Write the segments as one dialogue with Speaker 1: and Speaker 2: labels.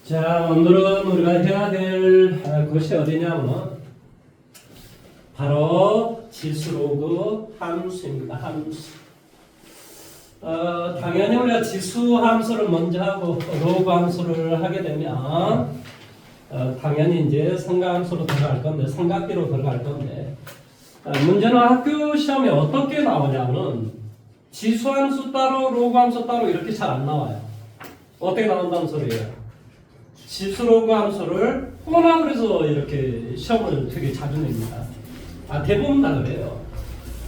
Speaker 1: 자, 오늘은 우리가 해야 될 것이 어디냐면 바로 지수로그 함수입니다. 함수. 당연히 우리가 지수 함수를 먼저 하고 로그 함수를 하게 되면 당연히 이제 삼각함수로 들어갈 건데 삼각비로 들어갈 건데 문제는 학교 시험에 어떻게 나오냐면 지수 함수 따로 로그 함수 따로 이렇게 잘 안 나와요. 어떻게 나온다는 소리예요? 지수 로그 함수를 혼합을 해서 이렇게 시험을 되게 자주 냅니다. 대부분 다 그래요.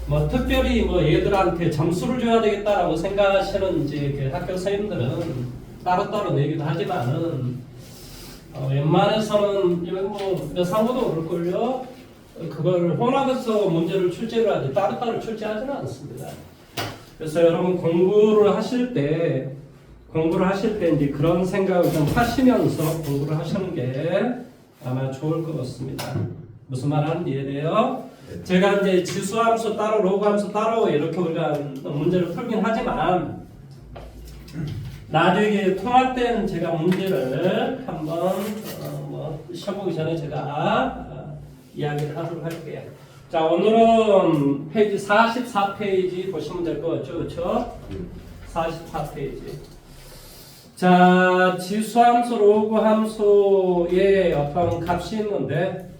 Speaker 1: 뭐 특별히 뭐 얘들한테 점수를 줘야 되겠다라고 생각하시는 이제 그 학교 선생님들은 따로따로 내기도 하지만은 웬만해서는 이건 뭐 여상고도 그럴걸요. 그걸 혼합해서 문제를 출제를 하지 따로따로 출제하지는 않습니다. 그래서 여러분 공부를 하실 때 이제 그런 생각을 좀 하시면서 공부를 하시는 게 아마 좋을 것 같습니다. 무슨 말 하는지 이해돼요? 제가 이제 지수함수 따로 로그함수 따로 이렇게 우리가 문제를 풀긴 하지만 나중에 통합된 제가 문제를 한번 시험 보기 전에 제가 이야기를 하도록 할게요. 자, 오늘은 페이지 44페이지 보시면 될 것 같죠? 그렇죠? 44페이지. 자, 지수함수, 로그함수의 어떤 값이 있는데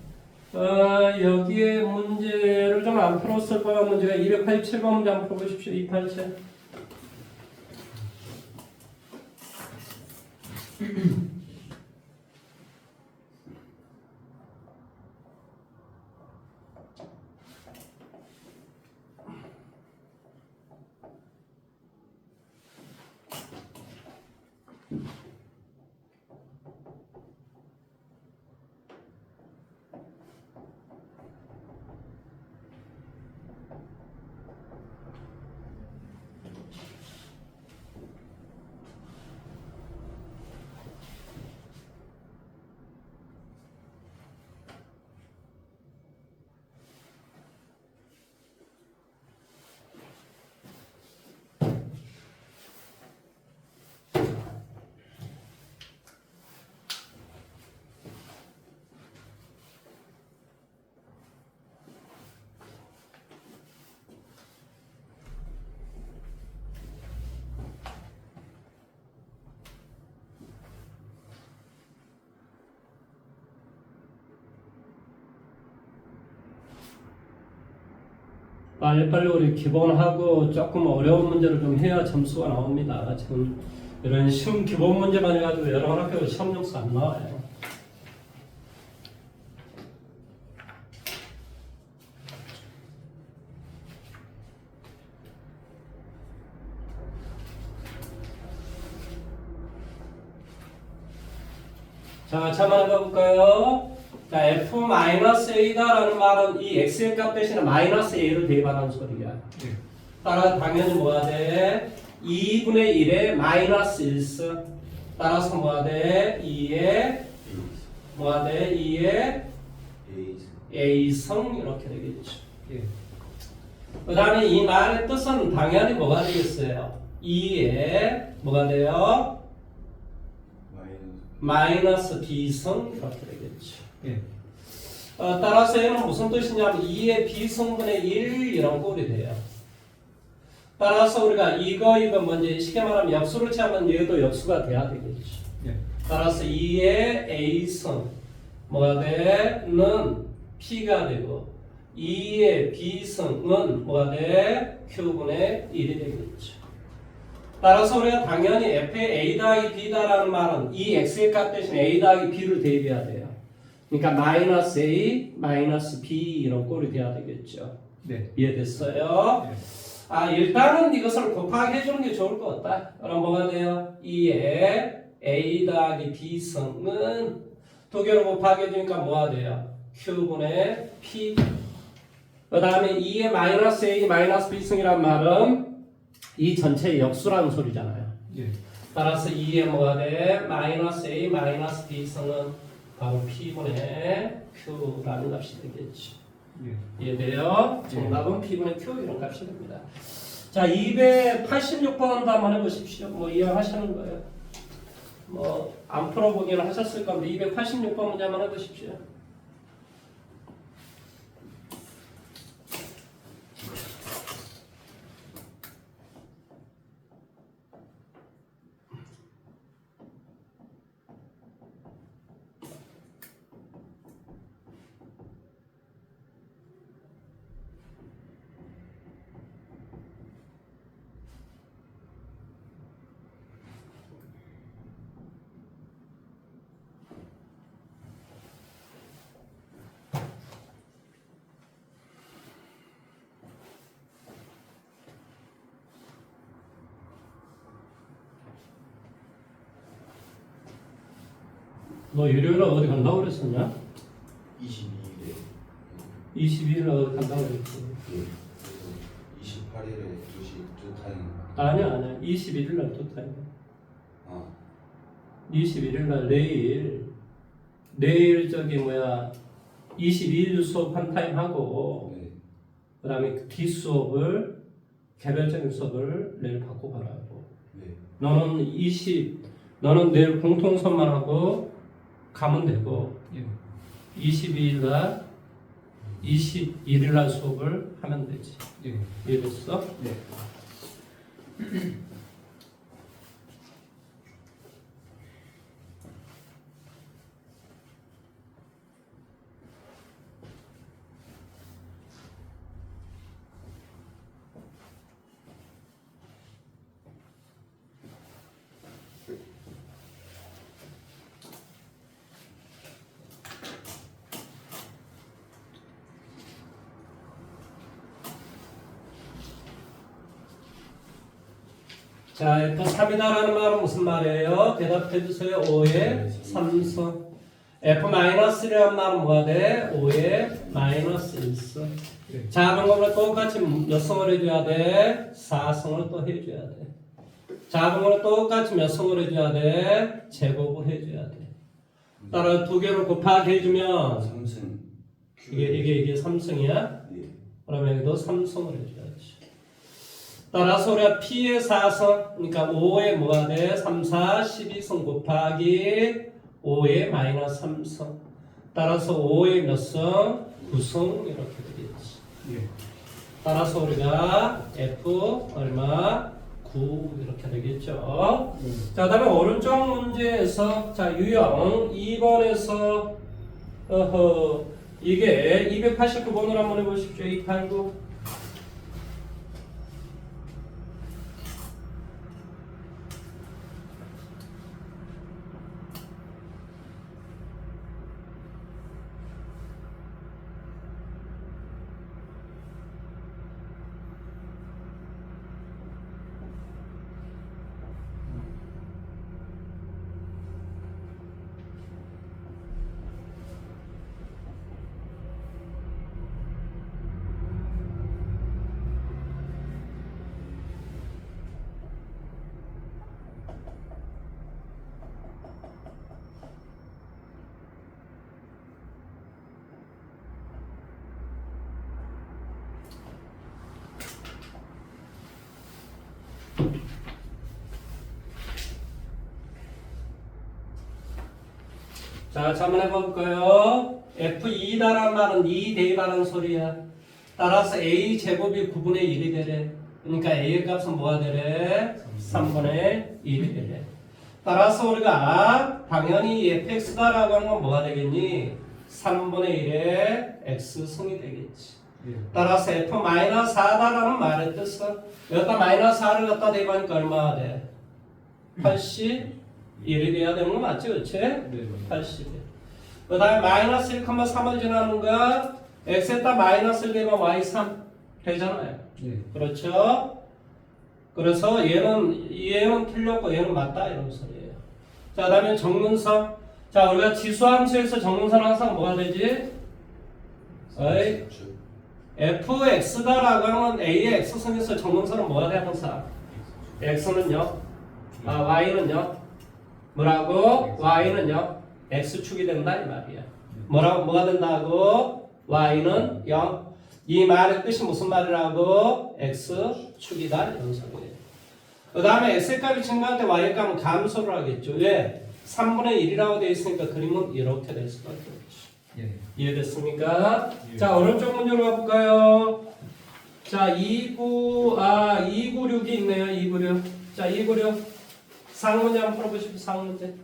Speaker 1: 여기에 문제를 좀 안 풀었을 거야. 문제가 287번 문제 한번 풀어보십시오. 287. 빨리빨리 우리 기본하고 조금 어려운 문제를 좀 해야 점수가 나옵니다. 지금 이런 쉬운 기본 문제만 해가지고 여러 학교 시험 점수 안 나와요. 자, 한번 해볼까요? 자, f-a다라는 말은 이 x의 값 대신에 마이너스 a를 대입하는 소리야. 따라서 당연히 뭐가 돼? 2분의 1에 마이너스 1승. 따라서 뭐가 돼? 2에 뭐가 돼? 2에 a승 이렇게 되겠죠. 그 다음에 이 말의 뜻은 당연히 뭐가 되겠어요? 2에 뭐가 돼요? 마이너스 b승 이렇게 되겠죠. 따라서 얘는 무슨 뜻이냐면 2의 b승분의 1 이런 꼴이 돼요. 따라서 우리가 이거 먼저 쉽게 말하면 역수를 취하면 얘도 역수가 돼야 되겠죠. 따라서 2의 a승 뭐가 돼? 는 p가 되고 2의 b승은 뭐가 돼? q분의 1이 되겠죠. 따라서 우리가 당연히 f의 a 더하기 b다라는 말은 이 x의 값 대신 a 더하기 b를 대입해야 돼요. 그러니까 마이너스 a, 마이너스 b 이런 꼴이 돼야 되겠죠.
Speaker 2: 네.
Speaker 1: 이해됐어요? 네. 일단은 이것을 곱하기 해주는 게 좋을 것 같다. 그럼 뭐가 돼요? 2의 a 더하기 b승은 두 개로 곱하기 해주니까 뭐가 돼요? q분의 p. 그 다음에 2의 마이너스 a, 마이너스 b승이란 말은 이 전체의 역수라는 소리잖아요. 따라서 2의 뭐가 돼? 마이너스 a, 마이너스 b승은 바로 p분의 q라는 값이 되겠죠. 이해돼요? 정답은 p분의 q 이런 값이 됩니다. 자, 286번도 한번 해보십시오. 뭐 이해하시는 거예요? 뭐 안 풀어보기는 하셨을 건데 286번 문제 한번 해보십시오. 너 일요일에 어디 간다고 그랬었냐?
Speaker 2: 22일에
Speaker 1: 22일에 어디 간다고 그랬지?
Speaker 2: 28일에 2시 두 타임.
Speaker 1: 아니야 21일 날 또 타임.
Speaker 2: 아
Speaker 1: 21일 날 내일 저기 뭐야 22일 수업 한 타임 하고
Speaker 2: 네.
Speaker 1: 그 다음에 그 뒷수업을 개별적인 수업을 내일 받고 가라고.
Speaker 2: 네.
Speaker 1: 너는 내일 공통수업만 하고 가면 되고 22일 날 21일 날 수업을 하면 되지. 이해됐어?
Speaker 3: 네.
Speaker 1: 자, F3이다라는 말은 무슨 말이에요? 대답해 주세요. 5의 3성. F-1이라는 말은 뭐가 돼? 5의 마이너스 1성. 자분법을 똑같이 몇 성을 해줘야 돼? 4성을 또 해줘야 돼. 자분법을 똑같이 몇 성을 해줘야 돼? 제곱을 해줘야 돼. 따라 두 개를 곱하기 해주면
Speaker 2: 3승
Speaker 1: 이게 3성이야?
Speaker 2: 네.
Speaker 1: 그러면 여기도 3성을 해줘야지. 따라서 우리가 P의 4성, 그러니까 5의 뭐가 돼? 3, 4, 12성 곱하기 5의 마이너스 3성. 따라서 5의 몇 성? 9성 이렇게 되겠지. 따라서 우리가 F 얼마? 9 이렇게 되겠죠. 자, 그다음에 오른쪽 문제에서 자 유형 2번에서 이게 289번으로 한번 해보십시오. 289. 자, 한번 해볼까요? F2다라는 말은 2 대입하는 소리야. 따라서 A 제곱이 9분의 1이 되래. 그러니까 A의 값은 뭐가 되래? 3분의 1이 되래. 따라서 우리가 당연히 fx다라고 하는 건 뭐가 되겠니? 3분의 1의 x승이 되겠지. 따라서 f-4다라는 말의 뜻은 여기다 마이너스 4를 갖다 대입하니까 얼마가 돼? 81이 돼야 되는 거 맞지? 그치? 80이. 그 다음에 마이너스 1,3을 지나는 거 x에다 마이너스를 대면 y3 되잖아요. 그렇죠? 그래서 얘는 틀렸고 얘는 맞다 이런 소리예요. 자, 그다음에 정근선. 자, 우리가 지수함수에서 정근선 항상 뭐가 되지? 어이, fx다라고 하면 a의 x선에서 정근선은 뭐가 돼 항상? x는요? y는요? 뭐라고? y는요? x축이 된다 이 말이야. 뭐가 된다고? y는 0. 이 말의 뜻이 무슨 말이라고? x축이다 이런 소리예요. 그 다음에 x의 값이 증가할 때 y의 값은 감소를 하겠죠. 왜? 3분의 1이라고 되어 있으니까 그림은 이렇게 될 수밖에 없죠.
Speaker 3: 예.
Speaker 1: 이해됐습니까?
Speaker 3: 예.
Speaker 1: 자, 오른쪽 문제로 가볼까요? 자, 296이 있네요. 296. 자, 296. 상문제 한번 풀어보시고, 상문제.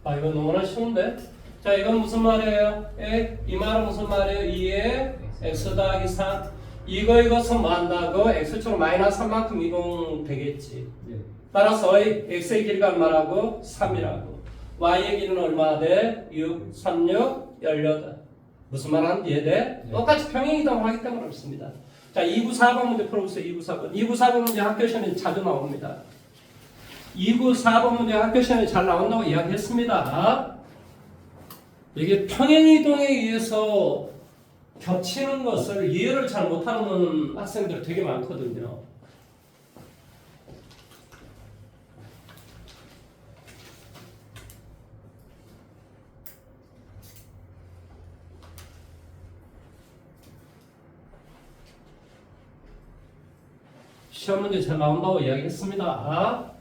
Speaker 1: 아, 이거 너무나 쉬운데? 자, 이건 무슨 말이에요? 이 말은 무슨 말이에요? 2에 x 더하기 3. 이것은 뭐 한다고? x축으로 마이너스 3만큼 이동되겠지.
Speaker 3: 예.
Speaker 1: 따라서 x의 길이가 얼마라고? 3이라고. y의 길이는 얼마나 돼? 6, 3, 6, 18. 무슨 말 하는지 이해돼?
Speaker 3: 네.
Speaker 1: 똑같이 평행이동을 하기 때문에 그렇습니다. 자, 294번 문제 풀어보세요. 294번. 294번 문제 학교 시험에 자주 나옵니다. 294번 문제 학교 시험에 잘 나온다고 이야기했습니다. 이게 평행이동에 의해서 겹치는 것을 이해를 잘 못하는 학생들 되게 많거든요. 시험 문제 잘 나온다고 이야기했습니다.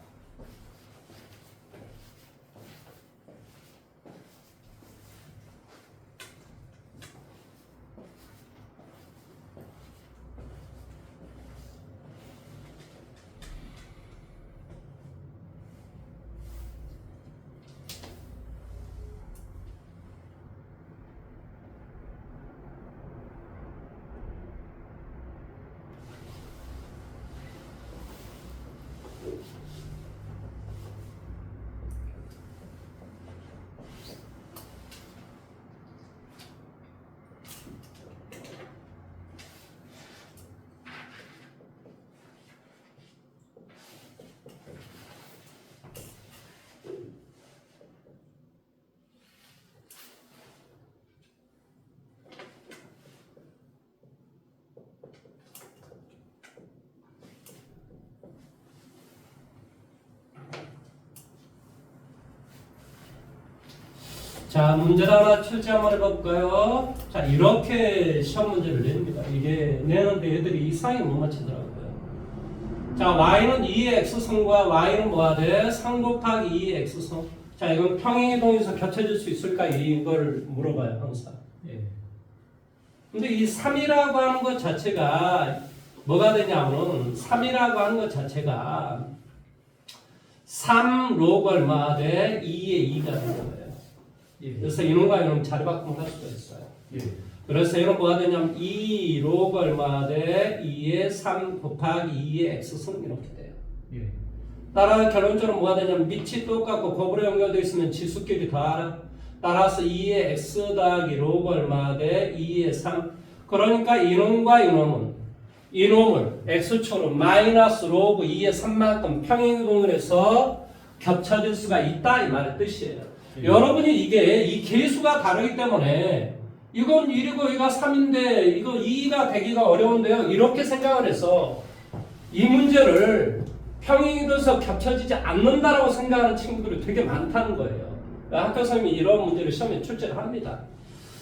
Speaker 1: 자, 문제를 하나 출제 한번 해볼까요? 자, 이렇게 시험 문제를 냅니다. 이게 내는데 애들이 이상하게 못 맞추더라고요. 자, y는 2의 x승과 y는 뭐가 돼? 3 곱하기 2의 x승. 자, 이건 평행이동에서 겹쳐질 수 있을까? 이걸 물어봐요, 항상.
Speaker 3: 예.
Speaker 1: 근데 이 3이라고 하는 것 자체가 뭐가 되냐면 3이라고 하는 것 자체가 3 로그 얼마 돼? 2의 2가 되는 거예요.
Speaker 3: 예.
Speaker 1: 그래서 이놈과 이놈 자리 바꾸면 할 수가 있어요.
Speaker 3: 예.
Speaker 1: 그래서 이건 뭐가 되냐면 2 로그 얼마 돼? 2의 3 곱하기 2의 x승 이렇게 돼요.
Speaker 3: 예.
Speaker 1: 따라 결론적으로 뭐가 되냐면 밑이 똑같고 곱으로 연결되어 있으면 지수끼리 더하라. 따라서 2의 x 더하기 로그 얼마 돼? 2의 3. 그러니까 이놈과 이놈을 x축으로 마이너스 로그 2의 3만큼 평행이동을 해서 겹쳐질 수가 있다 이 말의 뜻이에요.
Speaker 3: 예.
Speaker 1: 여러분이 이 계수가 다르기 때문에 이건 1이고 이가 3인데 이거 2가 되기가 어려운데요. 이렇게 생각을 해서 이 문제를 평행이 돼서 겹쳐지지 않는다라고 생각하는 친구들이 되게 많다는 거예요. 학교 선생님이 이런 문제를 시험에 출제를 합니다.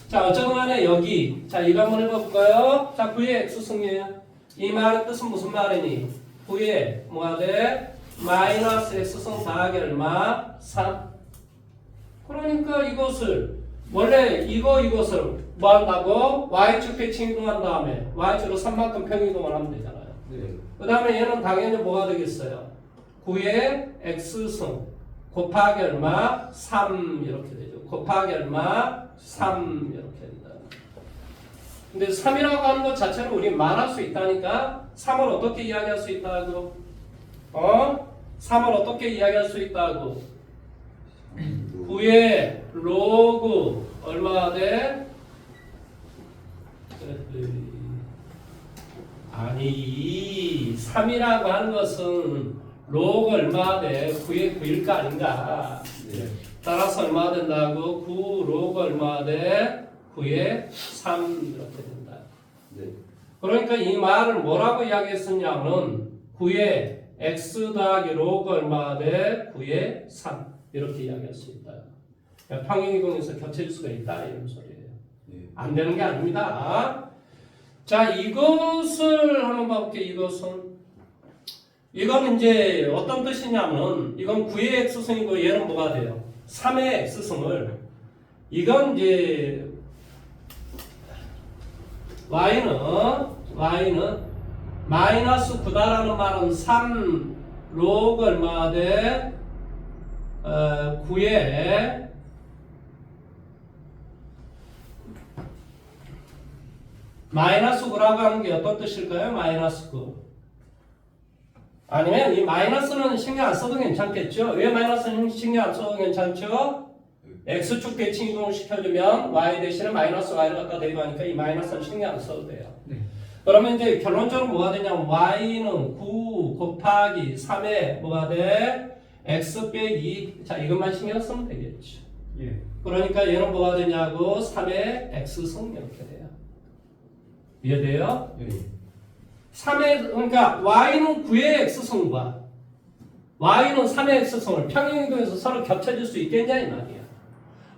Speaker 1: 자, 어쨌든 간에 여기 자 이거 한번 해볼까요? 자, 9의 x승이에요. 이 말의 뜻은 무슨 말이니? 9의 뭐가 돼? 마이너스 x승 더하기 얼마? 3. 그러니까 이것을 원래 이것을 뭐 한다고? y축 패칭 이동한 다음에 y축으로 3만큼 평이동을 하면 되잖아요.
Speaker 3: 네.
Speaker 1: 그 다음에 얘는 당연히 뭐가 되겠어요? 9의 x승 곱하기 얼마? 3 이렇게 되죠. 곱하기 얼마? 3 이렇게 된다. 근데 3이라고 하는 것 자체를 우리 말할 수 있다니까 3을 어떻게 이야기할 수 있다고? 3을 어떻게 이야기할 수 있다고?
Speaker 2: 3도
Speaker 1: 9의 로그 얼마가 돼? 아니 3이라고 하는 것은 로그 얼마가 돼? 9의 9일 거 아닌가?
Speaker 2: 네.
Speaker 1: 따라서 얼마가 된다고? 9 로그 얼마가 돼? 9의 3 이렇게 된다.
Speaker 2: 네.
Speaker 1: 그러니까 이 말을 뭐라고 이야기했었냐면 9의 x 더하기 로그 얼마가 돼? 9의 3 이렇게 이야기할 수 있다. 평행이동에서 겹칠 수가 있다 이런 소리예요.
Speaker 2: 네.
Speaker 1: 안 되는 게 아닙니다. 자, 이것을 한번 봐볼게요. 이건 이제 어떤 뜻이냐면 이건 9의 x승이고 얘는 뭐가 돼요? 3의 x승을 이건 이제 y는 마이너스 9다라는 말은 3 로그 얼마가 돼? 9에 마이너스 9라고 하는 게 어떤 뜻일까요? 마이너스 9. 아니면 이 마이너스는 신경 안 써도 괜찮겠죠? 왜 마이너스는 신경 안 써도 괜찮죠? x축 대칭 이동을 시켜주면 y 대신에 마이너스 y를 갖다 대입하니까 이 마이너스는 신경 안 써도 돼요.
Speaker 3: 네.
Speaker 1: 그러면 이제 결론적으로 뭐가 되냐면 y는 9 곱하기 3에 뭐가 돼? x 빼기 자 이것만 신경 쓰면 되겠죠.
Speaker 3: 예.
Speaker 1: 그러니까 얘는 뭐가 되냐고 3의 x승 이렇게 돼요. 이해돼요?
Speaker 3: 예.
Speaker 1: 3의 그러니까 y는 9의 x승과 y는 3의 x승을 평행이동에서 서로 겹쳐질 수 있겠냐 이 말이야.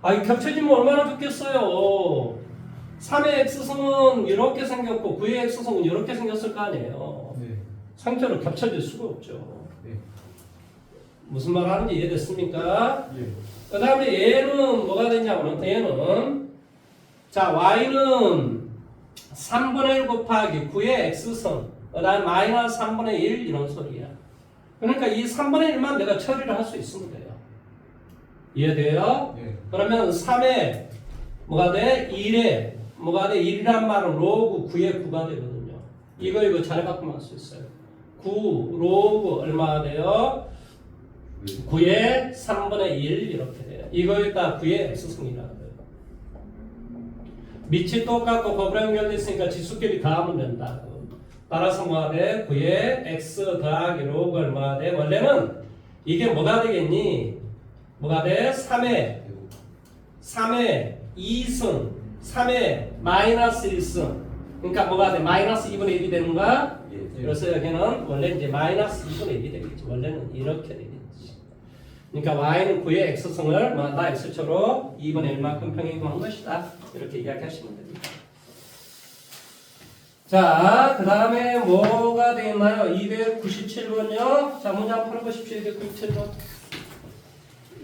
Speaker 1: 아, 겹쳐지면 얼마나 좋겠어요. 3의 x승은 이렇게 생겼고 9의 x승은 이렇게 생겼을 거 아니에요.
Speaker 3: 네.
Speaker 1: 상태로 겹쳐질 수가 없죠.
Speaker 3: 네.
Speaker 1: 무슨 말 하는지 이해됐습니까?
Speaker 3: 예.
Speaker 1: 그 다음에 얘는 뭐가 되냐면 얘는 자 y는 3분의 1 곱하기 9의 x승 그 다음에 마이너스 3분의 1 이런 소리야. 그러니까 이 3분의 1만 내가 처리를 할 수 있으면 돼요. 이해돼요?
Speaker 3: 예.
Speaker 1: 그러면 3에 뭐가 돼? 1에 뭐가 돼? 1이란 말은 로그 9에 9가 되거든요. 이거 자리 바꾸면 할 수 있어요. 9 로그 얼마가 돼요? 9의 3분의 1 이렇게 돼요. 이거에다 9의 x승이라고 돼요. 밑이 똑같고 곱으로 연결됐으니까 지수끼리 더하면 된다. 따라서 뭐가 돼? 9의 x 더하기 로그 얼마가 돼? 원래는 이게 뭐가 되겠니? 뭐가 돼? 3의 2승 3의 마이너스 1승 그러니까 뭐가 돼? 마이너스 2분의 1이 되는가?
Speaker 2: 예.
Speaker 1: 그래서 여기는 원래 이제 마이너스 2분의 1이 되겠지. 원래는 이렇게 되겠지. 그러니까 y는 9의 x승을 뭐다 x초로 2분의 1만큼 평행이동한 것이다. 이렇게 이야기하시면 됩니다. 자, 그 다음에 뭐가 되겠나요? 297번요. 자, 문제 한번 풀어보십시오. 297번.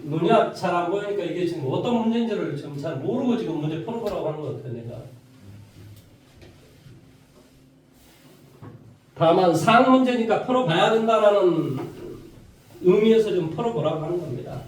Speaker 1: 눈이 잘 안 보이니까 이게 지금 어떤 문제인지를 지금 잘 모르고 지금 문제 풀어보라고 하는 것 같아요, 내가. 다만 상 문제니까 풀어봐야 된다라는 의미에서 좀 풀어보라고 하는 겁니다.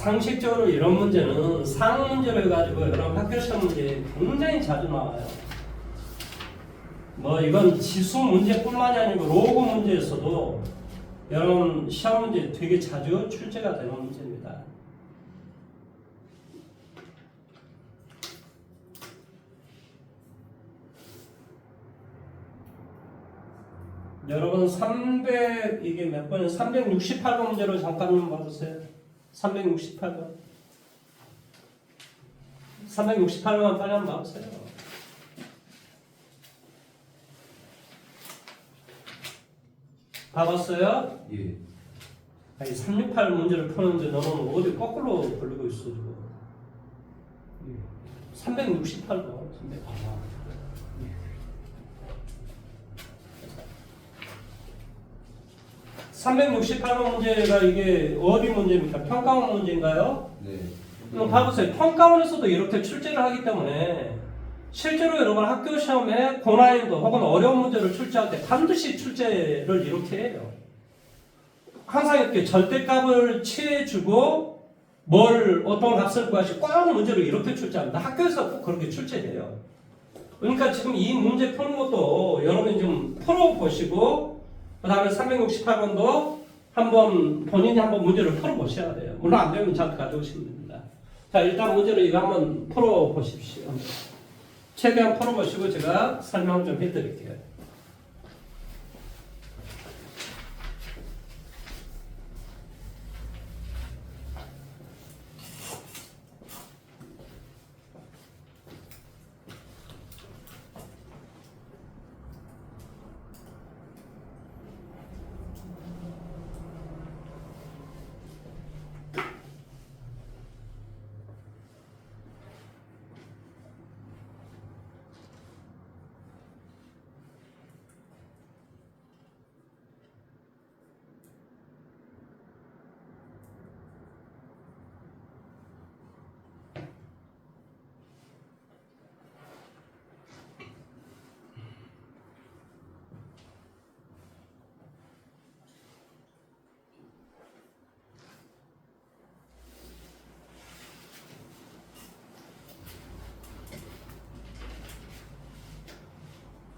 Speaker 1: 상식적으로 이런 문제는 상 문제를 가지고 여러분 학교 시험 문제 굉장히 자주 나와요. 뭐 이건 지수 문제뿐만이 아니고 로그 문제에서도 여러분 시험 문제 되게 자주 출제가 되는 문제입니다. 여러분 300 이게 몇 번이에요? 368번 문제로 잠깐만 봐주세요. 368번. 368번 빨리 한번 봐보세요. 봐봤어요?
Speaker 2: 예.
Speaker 1: 아니 368 문제를 푸는데 너는 어디 거꾸로 걸리고 있어 지금. 368번. 368번 문제가 이게 어디 문제입니까? 평가원 문제인가요?
Speaker 2: 네.
Speaker 1: 그럼 봐보세요. 평가원에서도 이렇게 출제를 하기 때문에 실제로 여러분 학교 시험에 고난이도 혹은 어려운 문제를 출제할 때 반드시 출제를 이렇게 해요. 항상 이렇게 절대값을 취해주고 뭘 어떤 값을 구하시 꽉 문제를 이렇게 출제합니다. 학교에서 꼭 그렇게 출제해요. 그러니까 지금 이 문제 푸는 것도 여러분이 좀 풀어보시고 그 다음에 368번도 한번 본인이 한번 문제를 풀어보셔야 돼요. 물론 안 되면 저한테 가져오시면 됩니다. 자, 일단 문제를 이거 한번 풀어보십시오. 최대한 풀어보시고 제가 설명 좀 해드릴게요.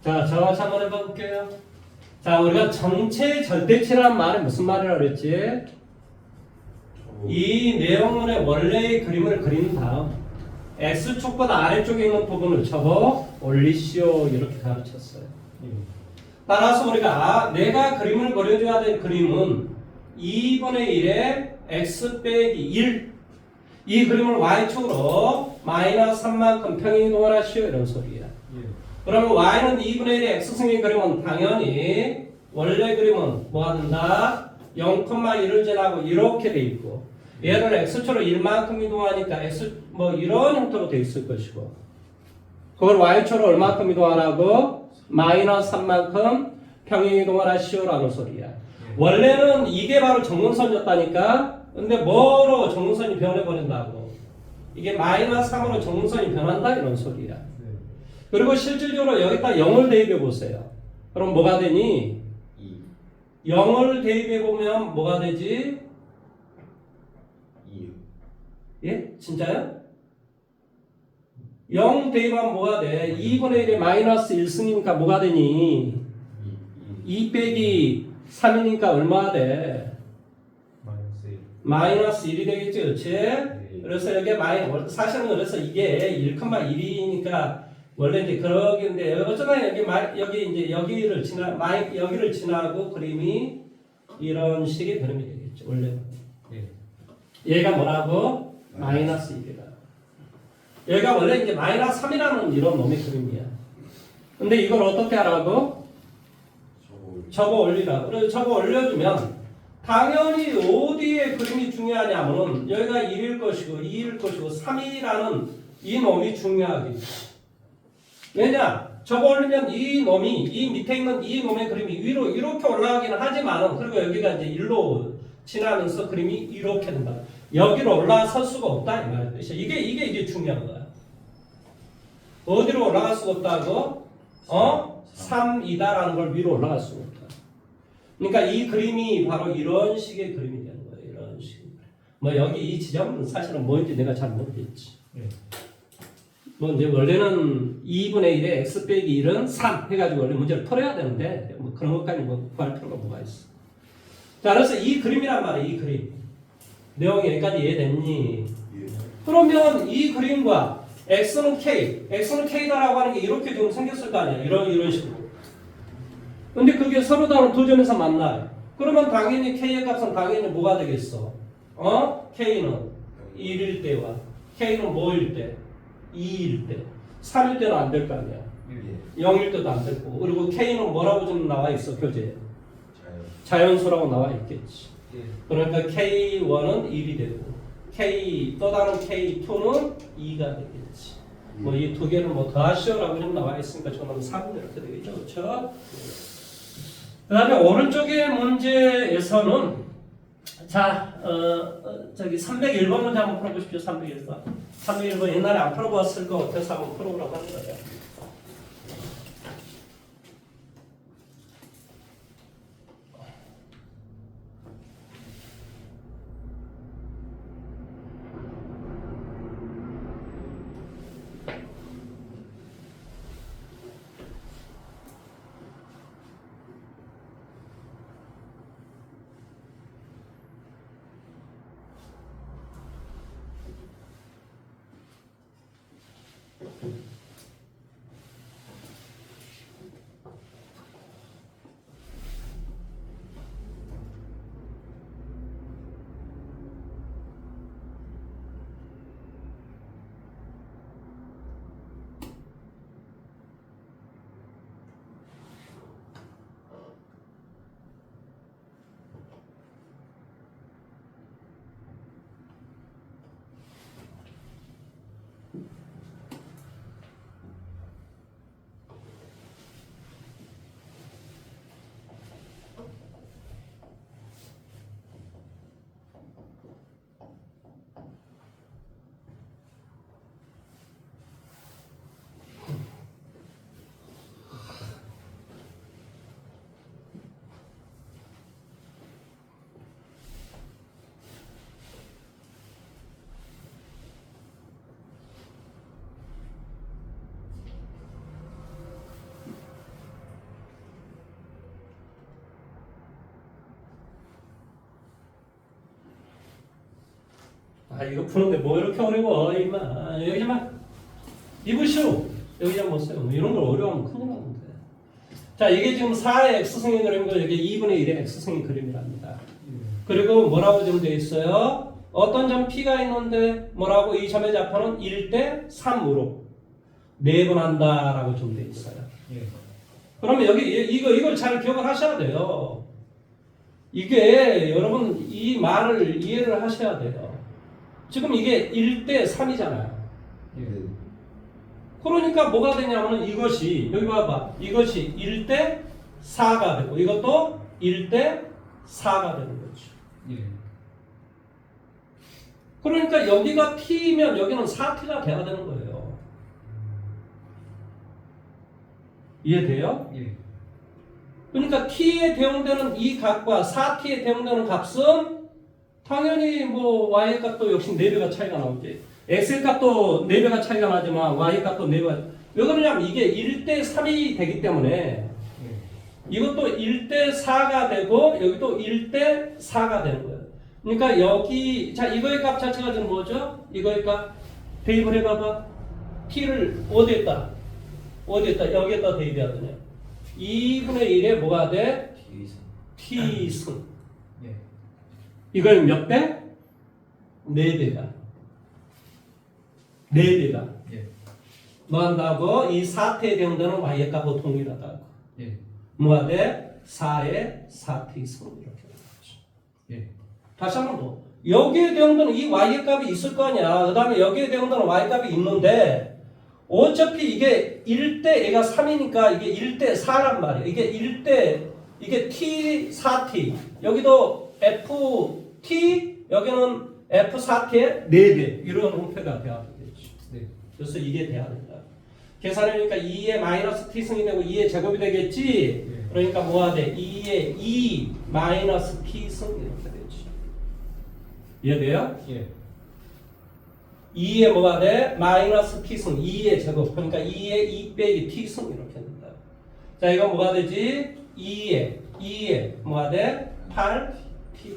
Speaker 1: 자, 저같이 한번 해볼게요. 자, 우리가 전체 절대치라는 말이 무슨 말이라고 그랬지? 이 내용물의 원래의 그림을 그린 다음 X축보다 아래쪽에 있는 부분을 접어 올리시오 이렇게 가르쳤어요. 따라서 우리가 내가 그림을 그려줘야 될 그림은 2분의 1에 X 빼기 1 이 그림을 Y축으로 마이너스 3만큼 평행이동을 하시오 이런 소리야. 그러면 Y는 2분의 1의 X승의 그림은 당연히 원래 그림은 뭐가 된다? 0,1을 지나고 이렇게 돼 있고 얘를 X축으로 1만큼 이동하니까 X 뭐 이런 형태로 돼 있을 것이고 그걸 Y축으로 얼마큼 이동하라고? 마이너스 3만큼 평행이동을 하시오라는 소리야. 원래는 이게 바로 정문선이었다니까. 근데 뭐로 정문선이 변해버린다고? 이게 마이너스 3으로 정문선이 변한다 이런 소리야. 그리고 실질적으로 여기다 0을 대입해 보세요. 그럼 뭐가 되니? 0을 대입해 보면 뭐가 되지?
Speaker 2: 2.
Speaker 1: 예? 진짜요? 0 대입하면 뭐가 돼? 2분의 1에 마이너스 1승이니까 뭐가 되니? 2 빼기 3이니까 얼마가 돼? 마이너스 1이 되겠지, 그렇지? 그래서 여기 사실은 그래서 이게 1,1이니까 원래 이제 그러긴데 어쩌나 여기 이제 여기를 지나고 그림이 이런 식의 그림이 되겠죠 원래. 얘가 뭐라고? 마이너스 1이다. 얘가 원래 이제 마이너스 3이라는 이런 놈의 그림이야. 근데 이걸 어떻게 하라고? 접어 올리라. 그래서 접어 올려주면 당연히 어디에 그림이 중요하냐면은 여기가 1일 것이고 2일 것이고 3이라는 이 놈이 중요하겠지. 왜냐? 접어 올리면 이 밑에 있는 이 놈의 그림이 위로 이렇게 올라가기는 하지만 그리고 여기가 이제 일로 지나면서 그림이 이렇게 된다. 여기로 올라설 수가 없다 이 말이야. 이게 중요한 거야. 어디로 올라갈 수가 없다고? 3이다라는 걸 위로 올라갈 수가 없다. 그러니까 이 그림이 바로 이런 식의 그림이 되는 거예요. 이런 식. 뭐 여기 이 지점은 사실은 뭔지 내가 잘 모르겠지.
Speaker 3: 예.
Speaker 1: 뭐 이제 원래는 2분의 1에 x 빼기 1은 3 해가지고 원래 문제를 풀어야 되는데 뭐 그런 것까지 뭐 구할 필요가 뭐가 있어. 자, 그래서 이 그림이란 말이야. 이 그림. 내용이 여기까지 이해됐니?
Speaker 2: 예.
Speaker 1: 그러면 이 그림과 x는 k다라고 하는 게 이렇게 좀 생겼을 거 아니야. 이런 식으로. 근데 그게 서로 다른 두 점에서 만나요. 그러면 당연히 k의 값은 당연히 뭐가 되겠어? k는 1일 때와 k는 뭐일 때? 2일 때. 3일 때는 안 될 거 아니야.
Speaker 2: 예.
Speaker 1: 0일 때도 안 되고. 그리고 k는 뭐라고 좀 나와 있어, 교재에?
Speaker 2: 자연.
Speaker 1: 자연수라고 나와 있겠지.
Speaker 3: 예.
Speaker 1: 그러니까 K1은 1이 되고 또 다른 K2는 2가 되겠지. 뭐 이 두 개를 뭐 더하시오라고 좀 나와 있으니까 저는 3 이렇게 되겠죠. 그렇죠? 그 다음에 오른쪽의 문제에서는 자, 저기 301번 문제 한번 풀어보십시오. 301번. 301번 옛날에 안 풀어봤을 거 같아서 한번 풀어보라고 하는 거예요. 아 이거 푸는데 뭐 이렇게 어려워 임마. 여기만 입으시오. 여기 좀 보세요. 뭐 이런 걸 어려워하면 큰일 나는데. 자 이게 지금 4의 x승의 그림이고 여기 2분의 1의 x승의 그림이랍니다. 그리고 뭐라고 좀 되어 있어요? 어떤 점 P가 있는데 뭐라고 이 점의 좌표는 1대 3으로 내분한다라고 좀 되어 있어요.
Speaker 3: 예.
Speaker 1: 그러면 여기 이걸 잘 기억을 하셔야 돼요. 이게 여러분 이 말을 이해를 하셔야 돼요. 지금 이게 1대 3이잖아요.
Speaker 3: 예.
Speaker 1: 그러니까 뭐가 되냐면 이것이 여기 봐봐. 이것이 1대 4가 되고 이것도 1대 4가 되는 거죠.
Speaker 3: 예.
Speaker 1: 그러니까 여기가 T면 여기는 4T가 돼야 되는 거예요. 이해돼요?
Speaker 3: 예.
Speaker 1: 그러니까 T에 대응되는 이 값과 4T에 대응되는 값은 당연히 뭐 Y의 값도 역시 4배가 차이가 나오지. X의 값도 4배가 차이가 나지만 Y의 값도 4배가. 왜 그러냐면 이게 1대 3이 되기 때문에
Speaker 3: 예.
Speaker 1: 이것도 1대 4가 되고 여기도 1대 4가 되는 거예요. 그러니까 여기 자 이거의 값 자체가 지금 뭐죠? 이거의 값 대입을 해봐봐. T를 어디에다? 여기에다 대입해야 되냐? 2분의 1에 뭐가 돼? T승.
Speaker 3: 예.
Speaker 1: 이걸 몇 배? 4배가. 4배가.
Speaker 3: 예.
Speaker 1: 뭐 한다고? 이 4T에 대응되는 Y의 값과 동일하다고.
Speaker 3: 예.
Speaker 1: 뭐가 돼? 4의 4T승 이렇게 되죠.
Speaker 3: 예.
Speaker 1: 다시 한번 더. 여기에 대응되는 이 Y의 값이 있을 거 아니야. 그 다음에 여기에 대응되는 Y 값이 있는데 어차피 이게 1대 얘가 3이니까 이게 1대 4란 말이에요. 이게 T 4T 여기도 FT 여기는 F4T의 4배 이런 형태가 돼야 되겠죠.
Speaker 3: 네.
Speaker 1: 그래서 이게 돼야 된다. 계산하니까 2의 마이너스 T승이 되고 2의 제곱이 되겠지.
Speaker 3: 네.
Speaker 1: 그러니까 뭐가 돼? 2의 2 마이너스 T승 이렇게 되지. 이해돼요?
Speaker 3: 예.
Speaker 1: 2에 뭐가 돼? 마이너스 t승 2의 제곱 그러니까 2에 2 빼기 t승 이렇게 된다. 자 이거 뭐가 되지? 2에 뭐가 돼? 8t.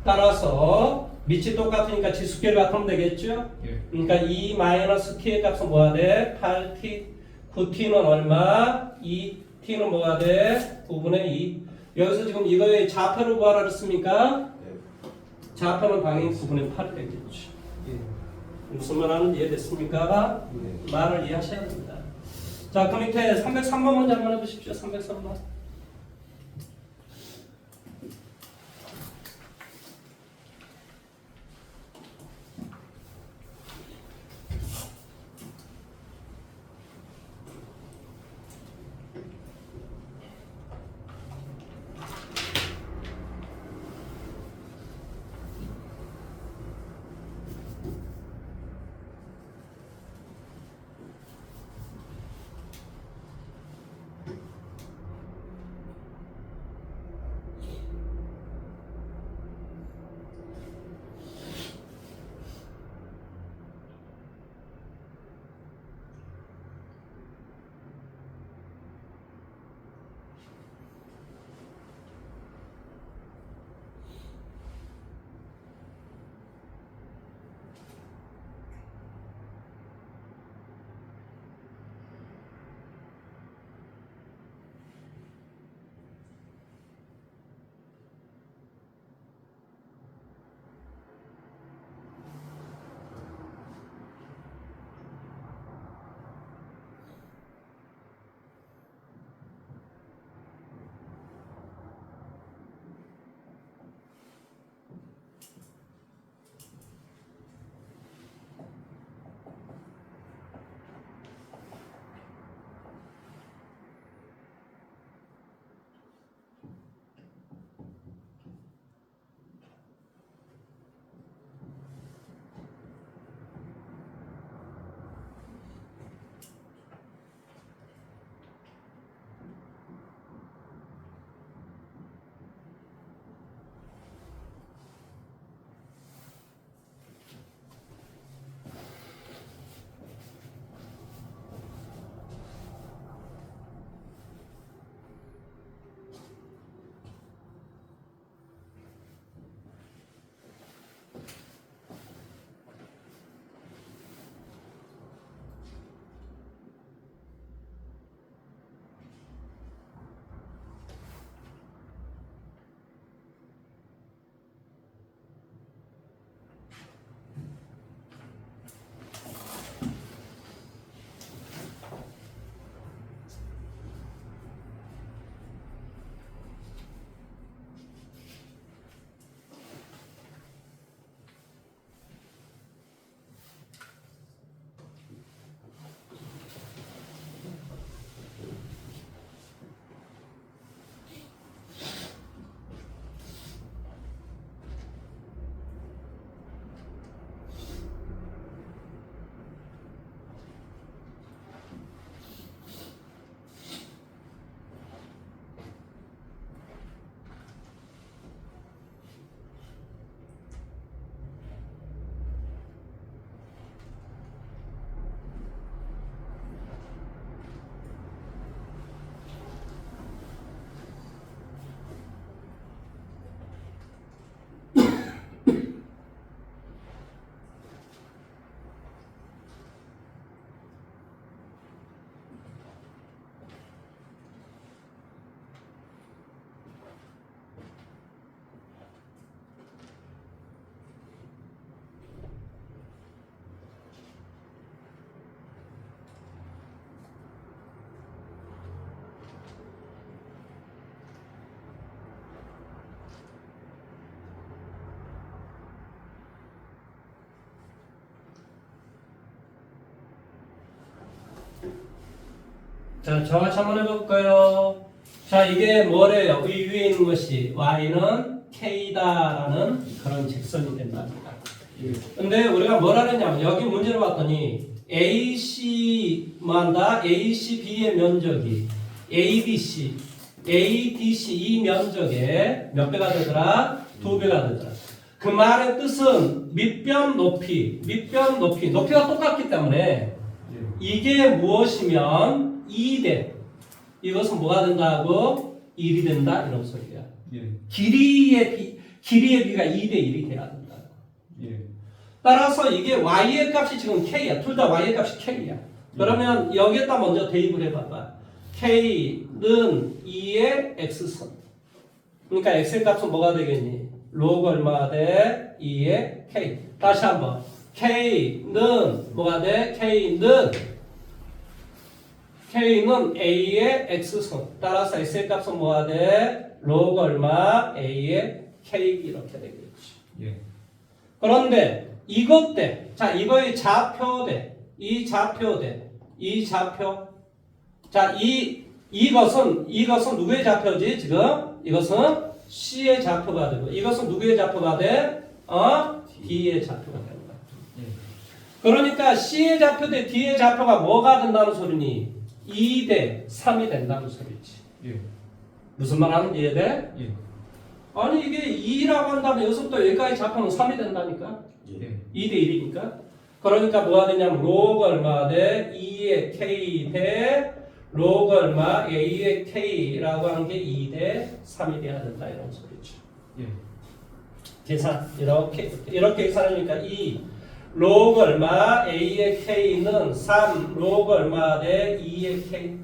Speaker 1: 따라서 밑이 똑같으니까 지수끼리 같으면 되겠죠?
Speaker 3: 예.
Speaker 1: 그러니까 2 마이너스 t의 값은 뭐가 돼? 8t. 9t는 얼마? 2t는 뭐가 돼? 9분의 2. 여기서 지금 이거의 좌표를 구하라 그랬습니까?
Speaker 2: 네.
Speaker 1: 좌표는 당연히 9분의 8이 되겠죠. 무슨 말 하는지 이해됐습니까?
Speaker 2: 네.
Speaker 1: 말을 이해하셔야 됩니다. 자, 그 밑에 303번 먼저 한번 해보십시오. 303번. 자, 저같이 한번 해볼까요? 자, 이게 뭐래요? 이 위에 있는 것이 y는 k다라는 그런 직선이 된답니다. 근데 우리가 뭐라 그랬냐면 여기 문제를 봤더니 AC 뭐한다? ACB의 면적이 ADC 이 면적에 몇 배가 되더라? 2배가 되더라. 그 말의 뜻은 밑변 높이, 높이가 똑같기 때문에 이게 무엇이면 2대 이것은 뭐가 된다고? 1이 된다 이런 소리야. 길이의 비가 2대 1이 돼야 된다. 따라서 이게 y의 값이 지금 k야. 둘 다 y의 값이 k야. 그러면 여기에다 먼저 대입을 해봐봐. k는 2의 x선. 그러니까 x의 값은 뭐가 되겠니? 로그 얼마가 돼? 2의 k. 다시 한번. k는 뭐가 돼? k는 a의 x선. 따라서 x의 값은 뭐가 돼? 로그 얼마? a의 k 이렇게 되겠지. 그런데 이것 때, 자 이거의 좌표대, 이 좌표. 자 이것은 누구의 좌표지 지금? 이것은 C의 좌표가 되고 이것은 누구의 좌표가 돼? D의 좌표가 되는 거야. 그러니까 C의 좌표 대 D의 좌표가 뭐가 된다는 소리니? 2대 3이 된다는 소리지. 무슨 말 하는지 이해돼? 아니 이게 2라고 한다면 여기서부터 여기까지 좌표는 3이 된다니까? 2대 1이니까. 그러니까 뭐가 되냐면 로그 얼마 대 2의 k 대 로그 얼마 a의 k라고 하는 게 2대 3이 돼야 된다 이런 소리죠. 계산 이렇게 계산하니까 2 로그 얼마 a의 k는 3 로그 얼마 대 2의 k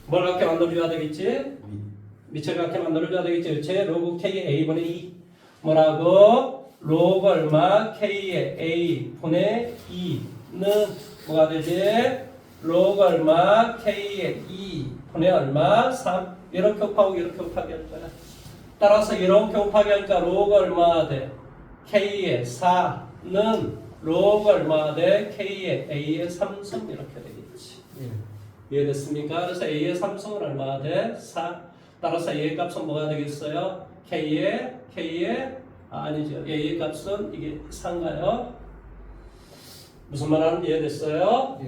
Speaker 1: 뭘 이렇게 만들어줘야 되겠지? 밑을 이렇게 만들어줘야 되겠지? 제 로그 k의 a분의 2 뭐라고? 로그 얼마 k의 a분의 2는 뭐가 되지? 로그 얼마 k의 2분의 얼마? 3 이렇게 곱하고 이렇게 곱하기 할 거야. 따라서 이렇게 곱하기 하니까 로그 얼마 돼? k의 4는 로그 얼마 돼? k의 a의 3승 이렇게 되겠지. 이해됐습니까? 그래서 a의 3승은 얼마 돼? 4. 따라서 a의 값은 뭐가 되겠어요? k의 아니죠. a의 값은 이게 4인가요? 무슨 말 하는지 이해됐어요?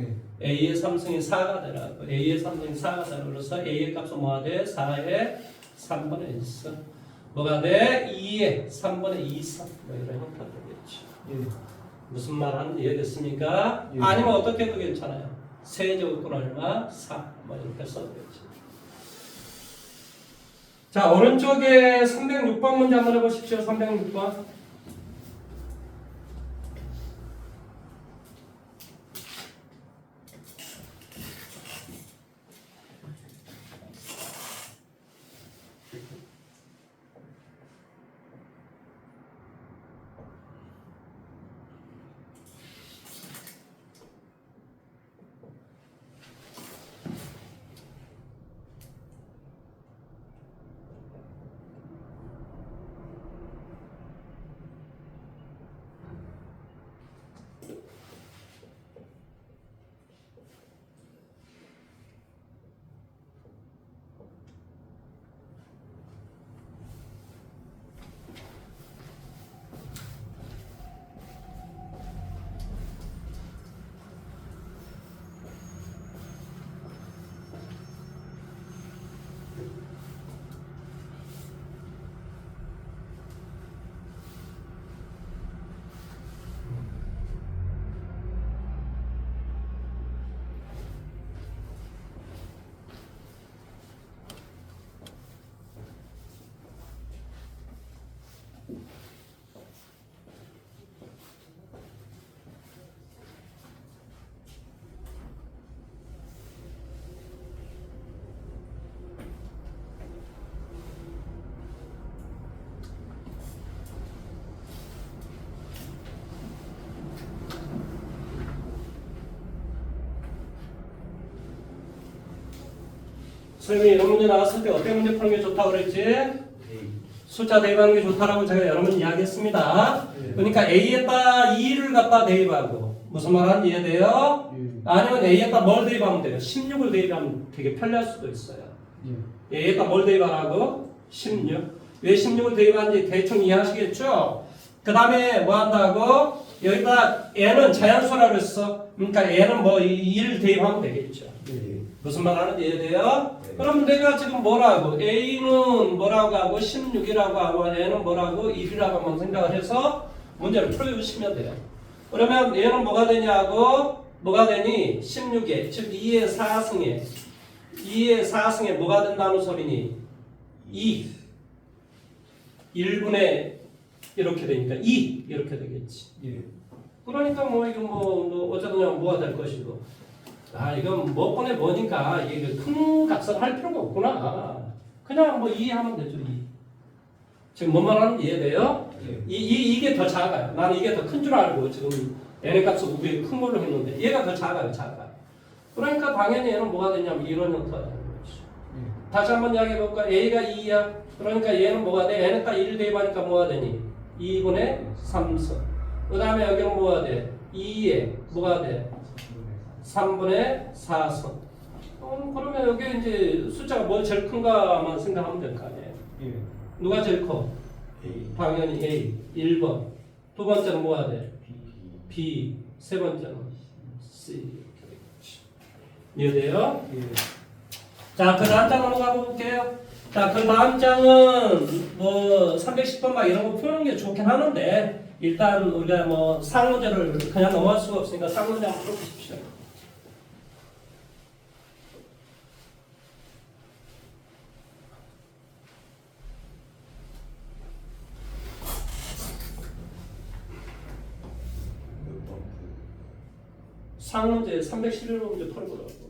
Speaker 1: a의 3승이 4가 되라고. a의 3승이 4가 되라고. 그래서 a의 값은 뭐가 돼? 4의 3분의 1승. 뭐가 돼? 2의 3분의 2승. 뭐 이런 형태가 되겠죠. 무슨 말 하는지 이해됐습니까? 아니면 어떻게 해도 괜찮아요. 세제곱은 얼마? 4. 뭐 이렇게 써도 되지. 자, 오른쪽에 306번 문제 한번 해보십시오. 306번. 선생님이 이런 문제 나왔을 때 어떤 문제 푸는 게 좋다고 그랬지? 숫자 대입하는 게 좋다라고 제가 여러 번 이야기했습니다. 그러니까 A에다 2를 갖다 대입하고 무슨 말 하는지 이해돼요? 아니면 A에다 뭘 대입하면 돼요? 16을 대입하면 되게 편리할 수도 있어요. A에다 뭘 대입하라고? 16. 왜 16을 대입하는지 대충 이해하시겠죠? 그 다음에 뭐 한다고? 여기다 N은 자연수라고 했어. 그러니까 N은 뭐 2를 대입하면 되겠죠. 무슨 말 하는지 이해돼요?
Speaker 2: 네.
Speaker 1: 그럼 내가 지금 뭐라고? A는 뭐라고 하고 16이라고 하고 A는 뭐라고 1이라고 한번 생각을 해서 문제를 풀어주시면 돼요. 그러면 얘는 뭐가 되냐고? 뭐가 되니? 16에 즉 2의 4승에 2의 4승에 뭐가 된다는 소리니? 2 1분의 이렇게 되니까 2 이렇게 되겠지.
Speaker 2: 예.
Speaker 1: 그러니까 뭐 이거 뭐 어쨌든 그냥 뭐가 될 것이고 이건 뭐 번에 뭐니까 이게 큰 값을 할 필요가 없구나. 그냥 뭐 2 하면 되죠. 2. 지금 뭔 말하는지 이해돼요?
Speaker 2: 예.
Speaker 1: 이게 더 작아요. 나는 이게 더 큰 줄 알고 지금 n의 값을 우리 큰 걸로 했는데 얘가 더 작아요. 작아. 그러니까 당연히 얘는 뭐가 되냐면 이런 형태가 되는 거죠. 다시 한번 이야기해 볼까? A가 2야. 그러니까 얘는 뭐가 돼? n은 딱 1 대입하니까 뭐가 되니? 2분의 3선. 그 다음에 여기는 뭐가 돼? 2에 뭐가 돼? 3분의 4선. 그러면 여기 이제 숫자가 뭐 제일 큰가만 생각하면 될 거 아니에요?
Speaker 2: 예.
Speaker 1: 누가 제일 커?
Speaker 2: A.
Speaker 1: 당연히 A. 1번. 두 번째는 뭐가 돼?
Speaker 2: B.
Speaker 1: B. 세 번째는 C. 이렇게 되겠지. 이해돼요?
Speaker 2: 예.
Speaker 1: 자, 그 다음 장 넘어가 볼게요. 자, 그 다음 장은 뭐 310번 막 이런 거 푸는 게 좋긴 하는데 일단 우리가 뭐 상문제를 그냥 넘어갈 수가 없으니까 상문제 한번 풀어보십시오.
Speaker 2: 몇 번?
Speaker 1: 상문제 311번 문제 풀어보라고.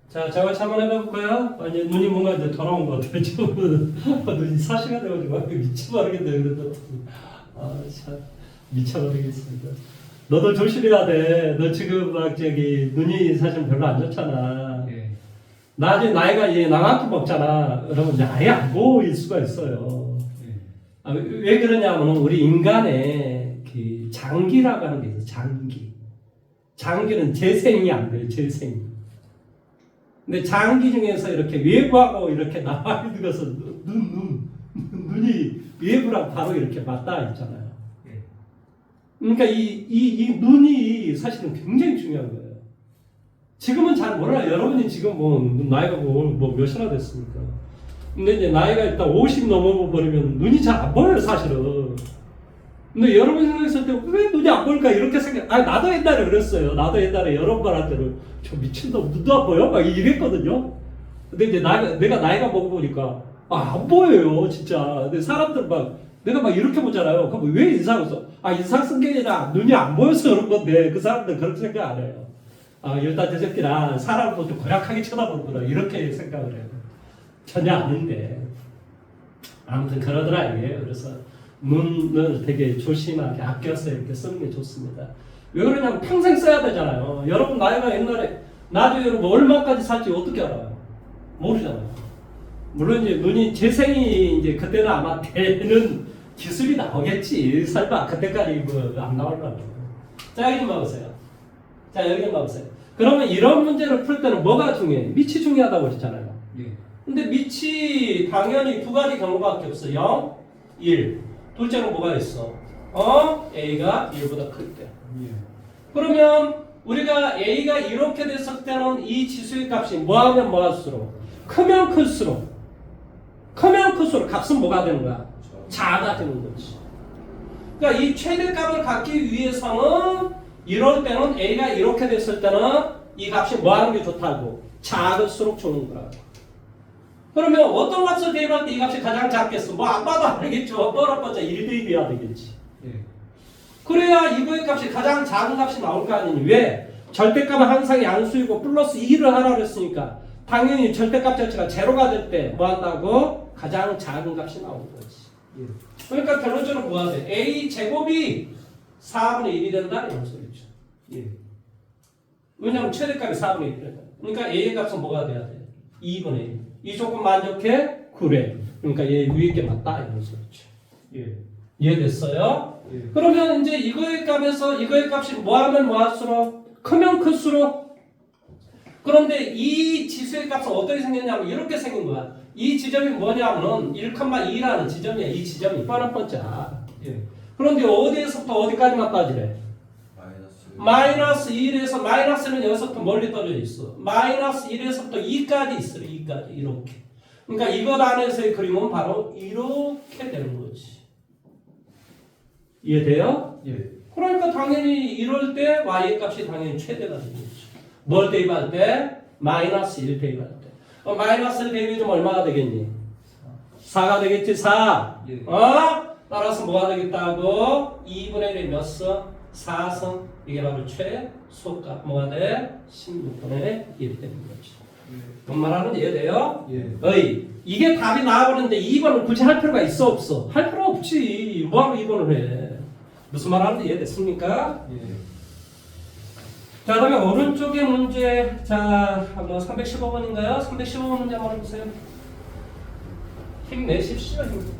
Speaker 1: 자, 제가 한번 해볼까요? 이제 눈이 뭔가 이제 돌아온 것 같아요. 지금 눈이 4시간 돼가지고 미쳐버리겠네. 그래도 참 미쳐버리겠습니다. 너도 조심해야 돼. 너 지금 막 저기 눈이 사실 별로 안 좋잖아.
Speaker 2: 예.
Speaker 1: 나중에 나이가 이제 나만큼 먹잖아. 그러면 이제 아예 안 보일 수가 있어요.
Speaker 2: 예.
Speaker 1: 왜 그러냐면 우리 인간의 그 장기라고 하는 게 있어요. 장기. 장기는 재생이 안 돼요. 재생. 근데 장기 중에서 이렇게 외부하고 이렇게 나와 있는 것은 눈이 외부랑 바로 이렇게 맞닿아 있잖아요.
Speaker 2: 예.
Speaker 1: 그러니까 이 눈이 사실은 굉장히 중요한 거예요. 지금은 잘 몰라요. 여러분이 지금 뭐 나이가 뭐 몇이나 됐습니까? 근데 이제 나이가 일단 50 넘어버리면 눈이 잘 안 보여요, 사실은. 근데 여러분 생각했을 때 왜 눈이 안 보일까 이렇게 생각. 아 나도 옛날에 그랬어요. 나도 옛날에 여러분한테는 저 미친놈 눈도 안 보여? 막 이랬거든요. 근데 이제 내가 나이가 먹어보니까 안 보여요 진짜. 근데 사람들 막 내가 막 이렇게 보잖아요. 그럼 왜 인상을 써? 인상 쓴 게 아니라 눈이 안 보여서 그런 건데 그 사람들 그렇게 생각 안 해요. 일단 저 새끼랑 사람을 좀 고약하게 쳐다보는구나 이렇게 생각을 해요. 전혀 아닌데 아무튼 그러더라 이게요. 그래서 눈을 되게 조심하게 아껴서 이렇게 쓰는 게 좋습니다. 왜 그러냐면 평생 써야 되잖아요. 여러분 나이가 옛날에 나중에 여러분 얼마까지 살지 어떻게 알아요? 모르잖아요. 물론 이제 눈이 재생이 이제 그때는 아마 되는 기술이 나오겠지. 설마 그때까지 뭐 안 나오려고. 자 여기 좀 봐보세요. 자 여기 좀 봐보세요. 그러면 이런 문제를 풀 때는 뭐가 중요해? 밑이 중요하다고 그랬잖아요.
Speaker 2: 예.
Speaker 1: 근데 밑이 당연히 두 가지 경우밖에 없어. 0, 1. 둘째로 뭐가 있어? A가 1보다 클 때.
Speaker 2: 예.
Speaker 1: 그러면 우리가 A가 이렇게 됐을 때는 이 지수의 값이 뭐하면 뭐할수록 크면 클수록 값은 뭐가 되는 거야? 작아 되는 거지. 그러니까 이 최대값을 갖기 위해서는 이럴 때는 A가 이렇게 됐을 때는 이 값이 뭐하는 게 좋다고? 작을수록 좋은 거라고. 그러면 어떤 값을 대입할 때 이 값이 가장 작겠어? 뭐 안 봐도 알겠죠. 뻔뻔짜 1대입해야 되겠지.
Speaker 2: 예.
Speaker 1: 그래야 이거의 값이 가장 작은 값이 나올 거 아니니. 왜? 절대값은 항상 양수이고 플러스 2를 하라 그랬으니까 당연히 절대값 자체가 제로가 될 때 뭐 한다고? 가장 작은 값이 나오는 거지.
Speaker 2: 예.
Speaker 1: 그러니까 결론적으로 뭐가 돼? A 제곱이 4분의 1이 된다 이런 소리죠.
Speaker 2: 예.
Speaker 1: 왜냐하면 최대값이 4분의 1이 된다. 그러니까 A의 값은 뭐가 돼야 돼? 2분의 1. 이 조건 만족해? 그래. 그러니게 얘 위에 게 맞다 이런 소리죠.
Speaker 2: 예.
Speaker 1: 이해됐어요?
Speaker 2: 예.
Speaker 1: 그러면 이제 이거의 값에서 이거의 값이 뭐하면 뭐할수록 크면 클수록. 그런데 이 지수의 값은 어떻게 생겼냐면 이렇게 생긴 거야. 이 지점이 뭐냐면은 1,2라는 지점이야. 이 지점이 뻔한 번짜.
Speaker 2: 예.
Speaker 1: 그런데 어디에서부터 어디까지만 따지래? 마이너스 1에서 마이너스는 여기서부터 멀리 떨어져 있어. 마이너스 1에서부터 2까지 있어. 2까지 이렇게. 그러니까 이것 안에서의 그림은 바로 이렇게 되는 거지. 이해돼요?
Speaker 2: 예.
Speaker 1: 그러니까 당연히 이럴 때 y의 값이 당연히 최대가 되겠죠. 뭘 대입할 때? 마이너스 1 대입할 때. 마이너스 1 대입이면 얼마가 되겠니? 4가 되겠지. 4.
Speaker 2: 예.
Speaker 1: 따라서 뭐가 되겠다고? 2분의 1이 몇 성? 4성. 이게 바로 최소값. 뭐가 돼? 16분의 1이 되는 거지. 뭔 말하는 이해돼요?
Speaker 2: 예.
Speaker 1: 이게 답이 나와버렸는데 2번을 굳이 할 필요가 있어 없어? 할 필요 없지. 뭐하러 2번을 해? 무슨 말하는지 이해됐습니까?
Speaker 2: 예.
Speaker 1: 자, 그다음에 오른쪽의 문제. 자, 한번 315번인가요? 315번 문제 한번 해보세요. 힘내십시오. 힘.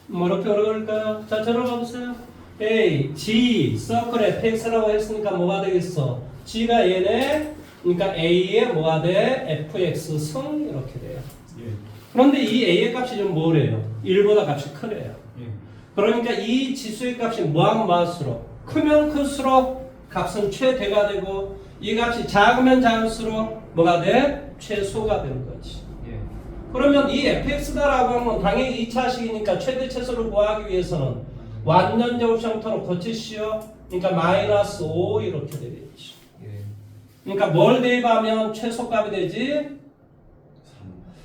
Speaker 1: 뭐 이렇게 어려울까요? 자, 들어가 보세요. A, G, 서클 fx라고 했으니까 뭐가 되겠어? G가 얘네, 그러니까 A에 뭐가 돼? fx 승 이렇게 돼요.
Speaker 2: 예.
Speaker 1: 그런데 이 A의 값이 좀 뭐래요? 1보다 값이 크래요.
Speaker 2: 예.
Speaker 1: 그러니까 이 지수의 값이 뭐하면 뭐할수록 크면 클수록 값은 최대가 되고 이 값이 작으면 작을수록 뭐가 돼? 최소가 되는 거지.
Speaker 2: 예.
Speaker 1: 그러면 이 fx다라고 하면 당연히 2차식이니까 최대 최소를 구하기 위해서는 완전 제곱형태로 고치시오. 그러니까 마이너스 5 이렇게 되겠지.
Speaker 2: 예.
Speaker 1: 그러니까 뭘 대입하면 최소값이 되지?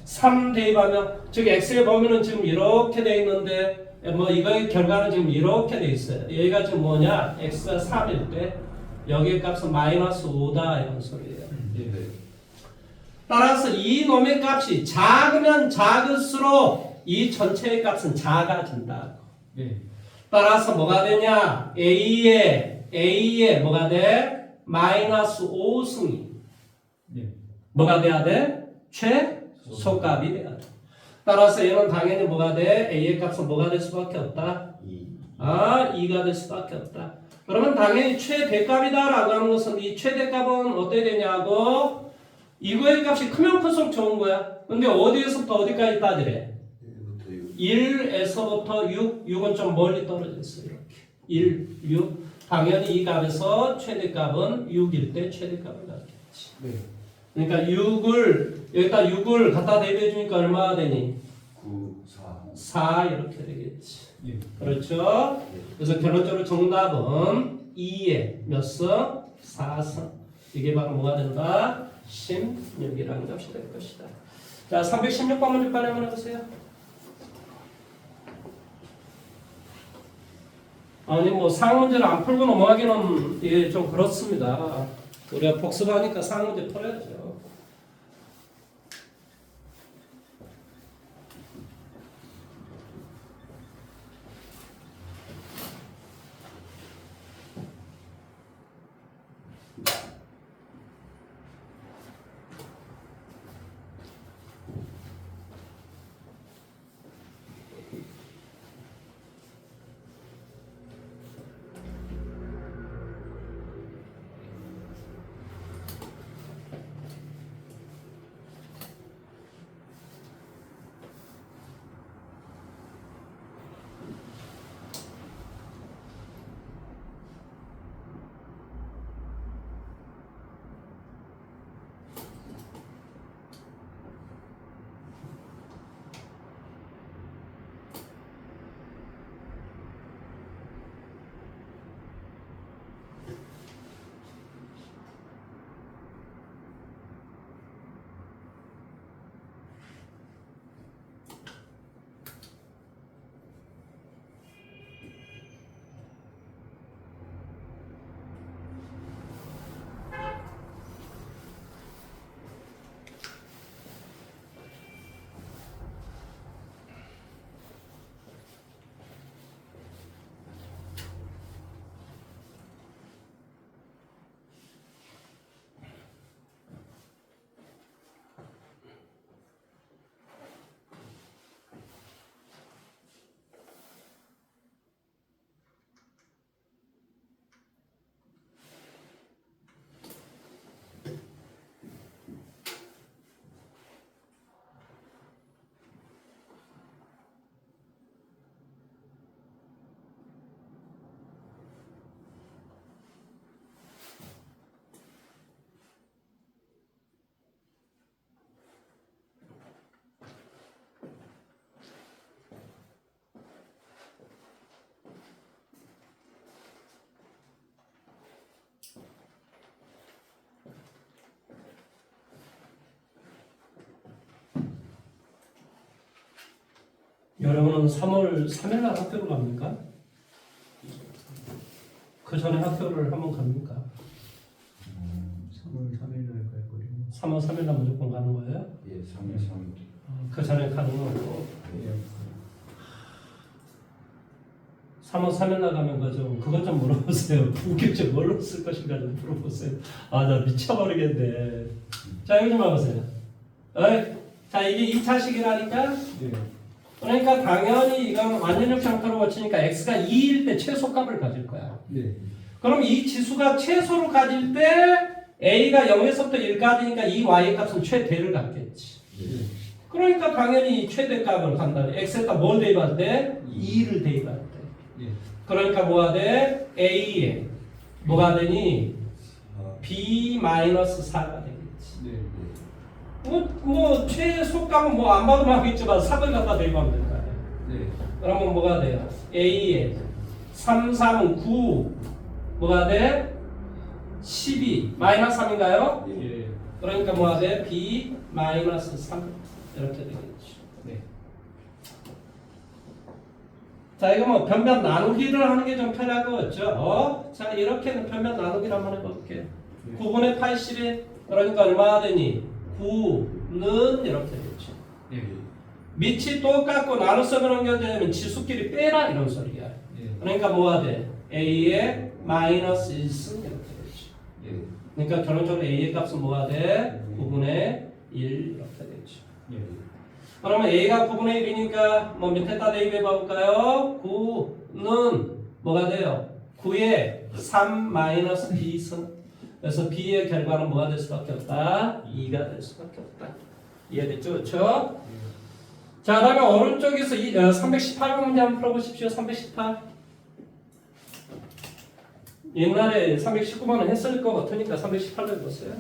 Speaker 1: 3 대입하면 즉 x에 보면은 지금 이렇게 돼 있는데 뭐 이거의 결과는 지금 이렇게 돼 있어요. 여기가 지금 뭐냐? x가 3일 때 여기의 값은 마이너스 5다 이런 소리예요.
Speaker 2: 예.
Speaker 1: 따라서 이 놈의 값이 작으면 작을수록 이 전체의 값은 작아진다.
Speaker 2: 예.
Speaker 1: 따라서 뭐가 되냐? A에 뭐가 돼? 마이너스 5승이
Speaker 2: 예.
Speaker 1: 뭐가 돼야 돼? 최소값이 돼야 돼. 따라서 얘는 당연히 뭐가 돼? A의 값은 뭐가 될 수밖에 없다. 2가 될 수밖에 없다. 그러면 당연히 최대값이다라고 하는 것은 이 최대값은 어떻게 되냐고 이거의 값이 크면 클수록 좋은 거야. 근데 어디에서부터 어디까지 따지래? 1에서부터 6, 6은 좀 멀리 떨어져 있어 이렇게 1, 6 당연히 이 값에서 최대값은 6일 때 최대값을 갖겠지.
Speaker 2: 네.
Speaker 1: 그러니까 6을 여기다 6을 갖다 대입해 주니까 얼마가 되니?
Speaker 2: 9, 4.
Speaker 1: 4 이렇게 되겠지.
Speaker 2: 예.
Speaker 1: 그렇죠? 그래서 결론적으로 정답은 2의 몇 승? 4승. 이게 바로 뭐가 된다? 16이라는 값이 될 것이다. 자, 316번 문제 빨리 한번 해보세요. 아니 뭐 상문제를 안 풀고 넘어가기는 예, 좀 그렇습니다. 우리가 복습하니까 상문제 풀어야죠. 여러분은 3월 3일 날 학교를 갑니까? 그 전에 학교를 한번 갑니까?
Speaker 2: 3월 3일 날 갈 거예요.
Speaker 1: 3월 3일 날 무조건 가는 거예요?
Speaker 2: 예, 3월 3일.
Speaker 1: 그 전에 가는 거고
Speaker 2: 예.
Speaker 1: 3월 3일 날 가면 그것 좀 물어보세요. 부교재 뭘로 쓸 것인가 좀 물어보세요. 아, 나 미쳐버리겠네. 자, 여기 좀 와보세요. 어이, 자, 이게 2차식이라니까?
Speaker 2: 예.
Speaker 1: 그러니까 당연히 이건 완전역 형태로 고치니까 x가 2일 때 최소값을 가질 거야.
Speaker 2: 네.
Speaker 1: 그럼 이 지수가 최소를 가질 때 a가 0에서부터 1까지니까 이 y의 값은 최대를 갖겠지.
Speaker 2: 네.
Speaker 1: 그러니까 당연히 이 최대값을 간다면 x에다 뭘 대입할 때? 2를 대입할 때.
Speaker 2: 네.
Speaker 1: 그러니까 뭐가 돼? a에 뭐가 되니? b-4가 되겠지.
Speaker 2: 네.
Speaker 1: 뭐 최소값은 뭐 안 받으면 하겠지만 3을 갖다 대입하면 된다.
Speaker 2: 네.
Speaker 1: 그러면 뭐가 돼요? a에 3, 3은 9 뭐가 돼? 12 마이너스 3인가요?
Speaker 2: 예.
Speaker 1: 그러니까 뭐가 돼? b 마이너스 3 이렇게 되겠죠.
Speaker 2: 네.
Speaker 1: 자 이거 뭐 변변 나누기를 하는 게 좀 편할 것 같죠? 자 이렇게는 변변 나누기를 한번 해볼게요. 9분의 80에 그러니까 얼마가 되니? 9는 이렇게 되죠.
Speaker 2: 예.
Speaker 1: 밑이 똑같고 나눠서 변경되면 지수끼리 빼라 이런 소리야.
Speaker 2: 예.
Speaker 1: 그러니까 뭐가 돼? a의 마이너스 1승 이렇게 되죠.
Speaker 2: 예.
Speaker 1: 그러니까 결론적으로 a의 값은 뭐가 돼? 9분의 1 이렇게 되죠.
Speaker 2: 예.
Speaker 1: 그러면 a가 9분의 1이니까 뭐 밑에다 대입해 볼까요? 9는 뭐가 돼요? 9에 3 마이너스 2승. 그래서 b의 결과는 뭐가 될 수밖에 없다? 2가 될 수밖에 없다. 이해됐죠? 그렇죠? 자, 다음에 오른쪽에서 318번 문제 한번 풀어보십시오. 318. 옛날에 319번은 했을 것 같으니까 318번 해보세요.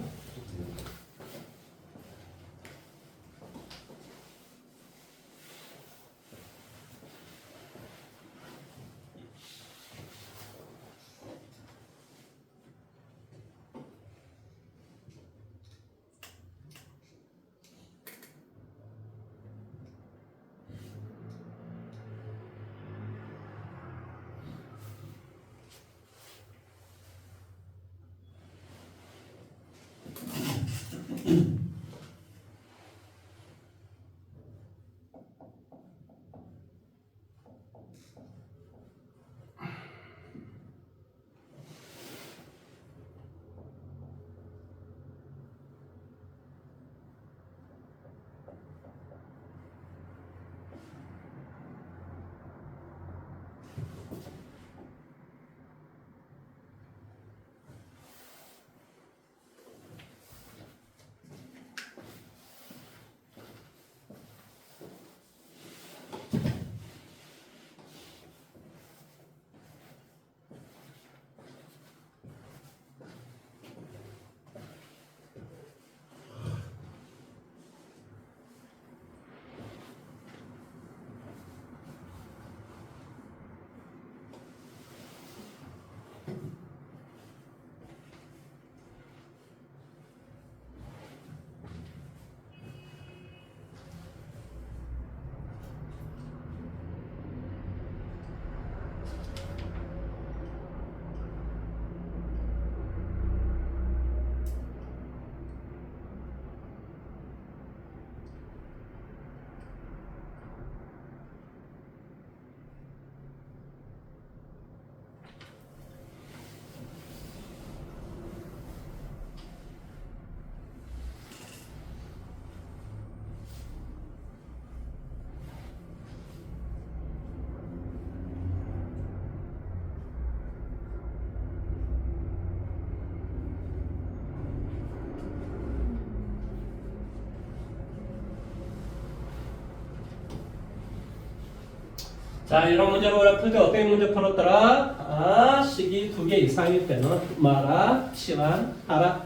Speaker 1: 자, 이런 문제를 우리가 풀 때 어떻게 문제 풀었더라? 아, 식이 2개 이상일 때는 마라, 치환, 하라.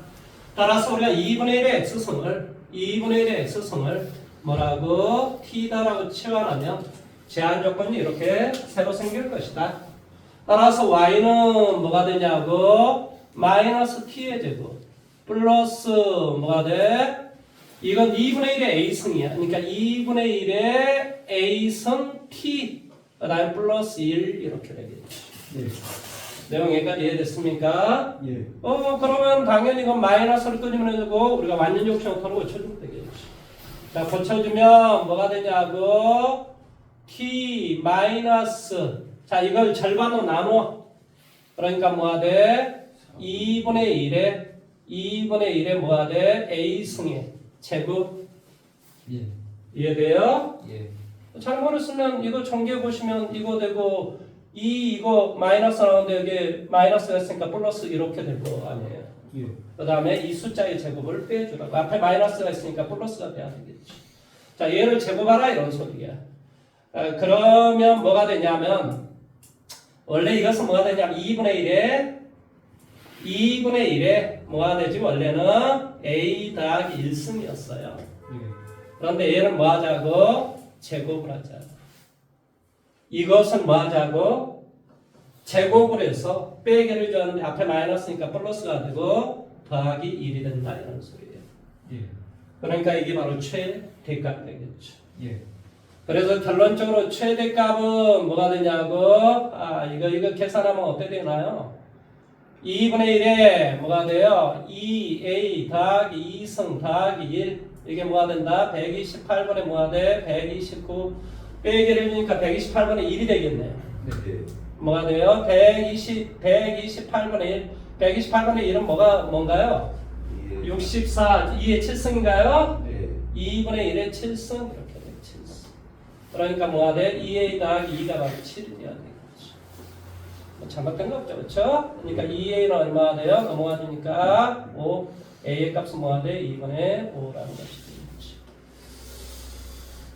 Speaker 1: 따라서 우리가 2분의 1의 x승을 2분의 1의 x승을 뭐라고? t다라고 치환하면 제한 조건이 이렇게 새로 생길 것이다. 따라서 y는 뭐가 되냐고? 마이너스 t의 제곱 플러스 뭐가 돼? 이건 2분의 1의 a승이야. 그러니까 2분의 1의 a승 t 그 다음에 플러스 1 이렇게 되겠지.
Speaker 2: 예.
Speaker 1: 내용 여기까지 이해됐습니까?
Speaker 2: 예.
Speaker 1: 그러면 당연히 이건 마이너스를 끄집어내 주고 우리가 완전역 형태로 고쳐주면 되겠지. 자, 고쳐주면 뭐가 되냐고? t 마이너스 자, 이걸 절반으로 나눠. 그러니까 뭐가 돼? 2분의 1에 뭐가 돼? a승의 제곱.
Speaker 2: 예.
Speaker 1: 이해돼요?
Speaker 2: 예.
Speaker 1: 잘못 쓰면 이거 전개 보시면 이거 되고 이거 마이너스 나오는데 여기 마이너스가 있으니까 플러스 이렇게 될 거 아니에요.
Speaker 2: 예.
Speaker 1: 그 다음에 이 숫자의 제곱을 빼주라고. 앞에 마이너스가 있으니까 플러스가 돼야 되겠지. 자, 얘를 제곱하라 이런 소리야. 그러면 뭐가 되냐면 원래 이것은 뭐가 되냐면 2분의 1에 뭐가 되지? 원래는 a 더하기 1승이었어요.
Speaker 2: 예.
Speaker 1: 그런데 얘는 뭐 하자고? 제곱을 하자. 이것은 뭐 하자고? 제곱을 해서 빼기를 줬는데 앞에 마이너스니까 플러스가 되고 더하기 1이 된다 이런 소리예요.
Speaker 2: 예.
Speaker 1: 그러니까 이게 바로 최대값 되겠죠.
Speaker 2: 예.
Speaker 1: 그래서 결론적으로 최대값은 뭐가 되냐고? 이거 계산하면 어떻게 되나요? 2분의 1에 뭐가 돼요? 2a 더하기 2승 더하기 1 이게 뭐가 된다? 128분의 뭐가 돼? 129 빼기를 해주니까 128분의 1이 되겠네요.
Speaker 2: 네.
Speaker 1: 뭐가 돼요? 128분의 1 128분의 1은 뭔가요? 64 2의 7승인가요?
Speaker 2: 네.
Speaker 1: 2분의 1의 7승 이렇게 돼 7승. 그러니까 뭐가 돼? 2a 더하기 2가 바로 7이 돼야 되겠죠. 뭐 잘못된 거 없죠, 그렇죠? 그러니까 2a는 얼마가 돼요? 넘어가 주니까 5 a의 값은 뭐가 돼? 2분의 5라는 것이 되겠죠.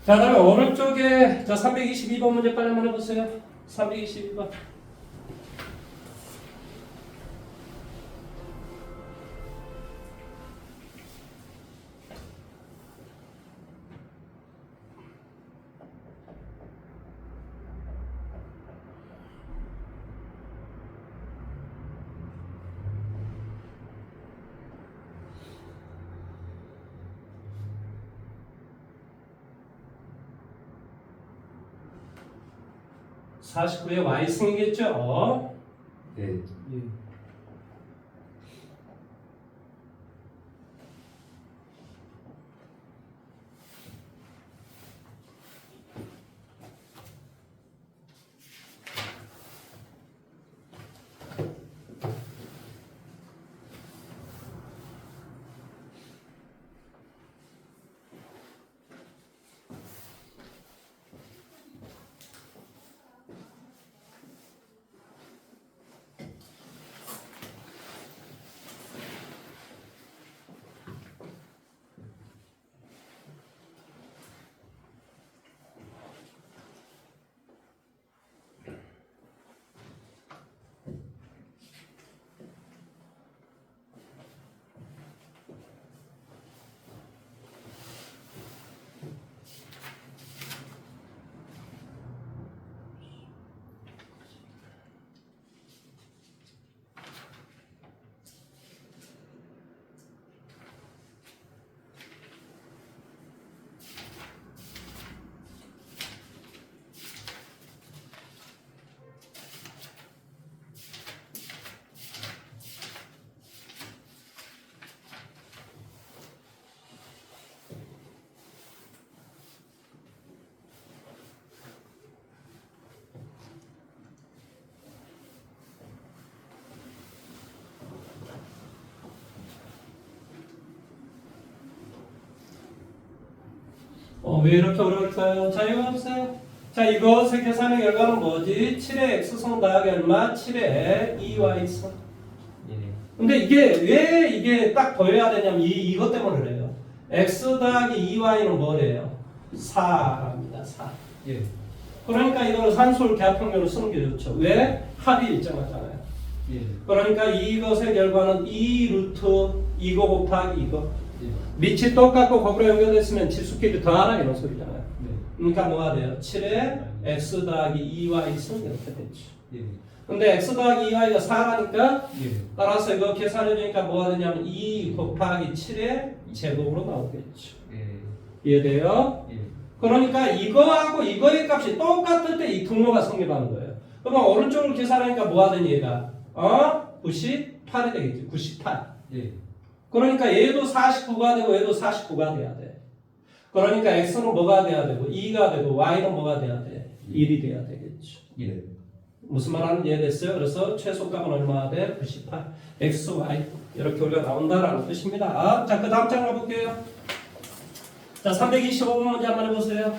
Speaker 1: 자, 다음에 오른쪽에 저 322번 문제 빨리 한번 해보세요. 322번. 사 49의 y승이겠죠?
Speaker 2: 네.
Speaker 1: 예. 왜 이렇게 어려울까요? 자, 이거 보세요. 자, 이것의 계산의 결과는 뭐지? 7의 x승 더하기 얼마? 7의 2y승.
Speaker 2: 예.
Speaker 1: 근데 왜 이게 딱 보여야 되냐면 이것 때문에 그래요. x 더하기 2y는 뭐래요? 4입니다. 4.
Speaker 2: 예.
Speaker 1: 그러니까 이거는 산술 계합평균을 쓰는 게 좋죠. 왜? 합이 일정하잖아요.
Speaker 2: 예.
Speaker 1: 그러니까 이것의 결과는 2 루트 이거 곱하기 이거.
Speaker 2: 예.
Speaker 1: 밑이 똑같고 거꾸로 연결됐으면 지수끼리 더하라 이런 소리잖아요.
Speaker 2: 네.
Speaker 1: 그러니까 뭐가 돼요? 7에 x 더하기 2y승 이렇게 되죠.
Speaker 2: 예.
Speaker 1: 근데 x 더하기 2y가 4라니까
Speaker 2: 예.
Speaker 1: 따라서 이거 계산해주니까 뭐가 되냐면 2 곱하기 7의 제곱으로 나오겠죠.
Speaker 2: 예.
Speaker 1: 이해돼요?
Speaker 2: 예.
Speaker 1: 그러니까 이거하고 이거의 값이 똑같을 때 이 분모가 성립하는 거예요. 그러면 오른쪽으로 계산하니까 뭐가 되니 얘가? 98이 되겠지. 98.
Speaker 2: 예.
Speaker 1: 그러니까 얘도 49가 되고 얘도 49가 돼야 돼. 그러니까 x는 뭐가 돼야 되고 2가 되고 y는 뭐가 돼야 돼? 1이 돼야 되겠죠.
Speaker 2: 예.
Speaker 1: 무슨 말하는지 이해됐어요? 그래서 최소값은 얼마가 돼? 98. x, y 이렇게 우리가 나온다라는 뜻입니다. 자, 그 다음 장 가볼게요. 자, 325번 문제 한번 해보세요.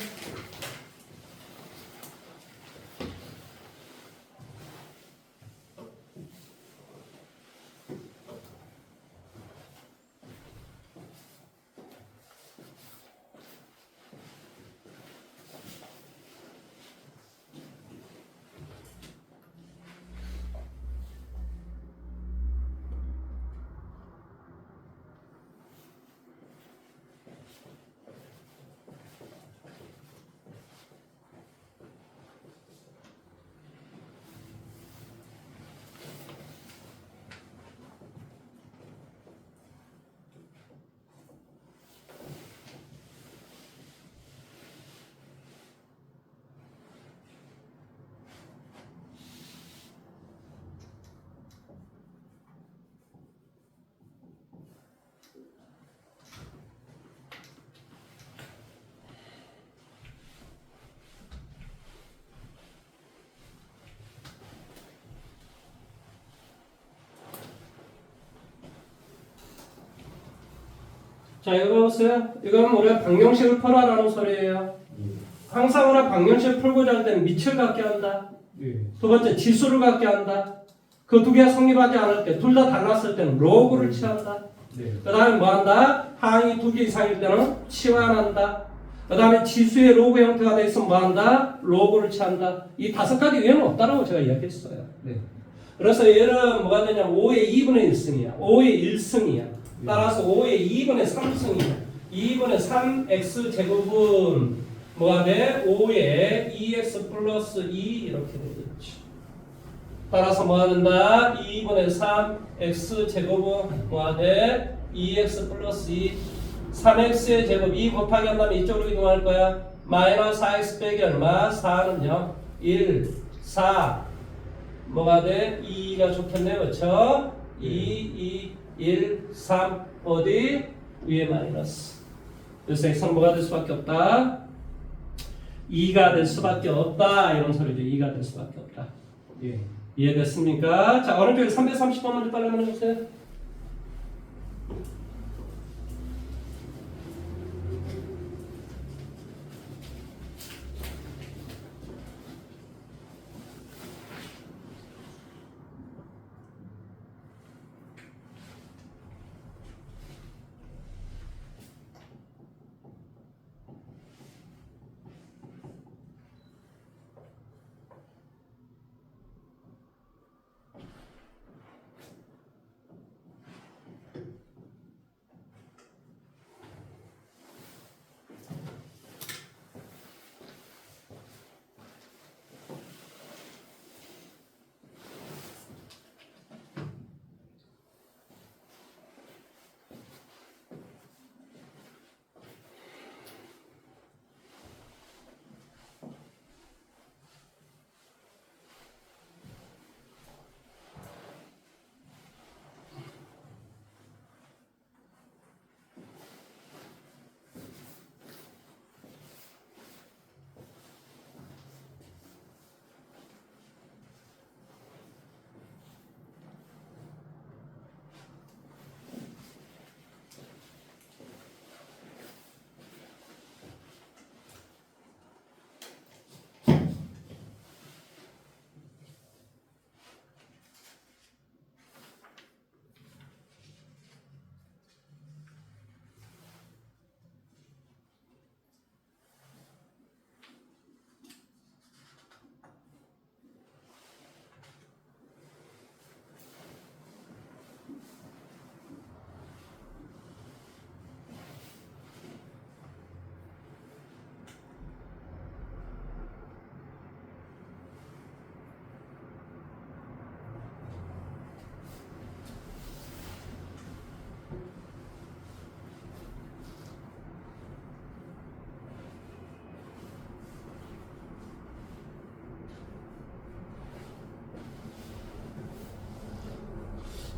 Speaker 1: 자, 이거 보세요. 이건 우리가 방정식을 풀어라는 소리예요. 항상 우리가 방정식을 풀고자 할 때는 밑을 갖게 한다. 두 번째, 지수를 갖게 한다. 그 두 개가 성립하지 않을 때, 둘 다 달랐을 때는 로그를 취한다. 그 다음에 뭐 한다? 항이 두 개 이상일 때는 치환한다. 그 다음에 지수의 로그 형태가 돼 있으면 뭐 한다? 로그를 취한다. 이 5가지 외에는 없다라고 제가 이야기했어요. 그래서 얘는 뭐가 되냐면 5의 2분의 1승이야. 5의 1승이야. 따라서 5의 2분의 3승이야. 2분의 3x 제곱은 뭐가 돼? 5의 2x 플러스 2 이렇게 되겠지. 따라서 뭐가 된다? 2분의 3x 제곱은 뭐가 돼? 2x 플러스 2 3x의 제곱 2 곱하기 한다면 이쪽으로 이동할 거야. 마이너스 4x 빼기 얼마? 4는요 1, 4 뭐가 돼? 2가 좋겠네요. 그렇죠? 2, 1, 3 어디? 위에 마이너스. 그래서 x는 뭐가 될 수밖에 없다? 2가 될 수밖에 없다. 이런 소리죠. 2가 될 수밖에 없다. 이해됐습니까? 자, 오른쪽에 330번 먼저 빨리 해주세요.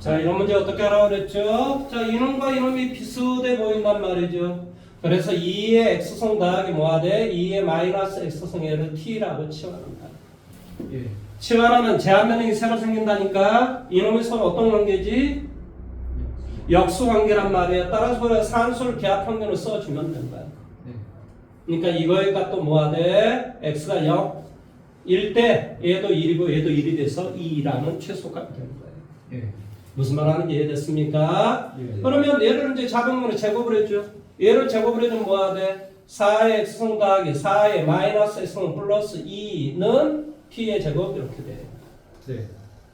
Speaker 1: 자, 이런 문제 어떻게 하라고 그랬죠? 자, 이놈과 이놈이 비슷해 보인단 말이죠. 그래서 2의 x승 더하기 뭐가 돼? 2의 마이너스 x승을 t라고 치환한다. 치환하면 제한면역이 새로 생긴다니까 이놈이 서로 어떤 관계지? 역수 관계란 말이야. 따라서 우리가 산수를 계합평균을 써주면 된다. 그러니까 이거의 값도 뭐가 돼? x가 0, 1대 얘도 1이고 얘도 1이 돼서 2라는 최소값이 되는 거예요. 무슨 말 하는지 이해됐습니까? 그러면 얘를 이제 자동으로 제곱을 해줘. 얘를 제곱을 해주면 뭐가 돼? 4의 x승 더하기 4의 마이너스 x승 플러스 2는 t의 제곱 이렇게 돼.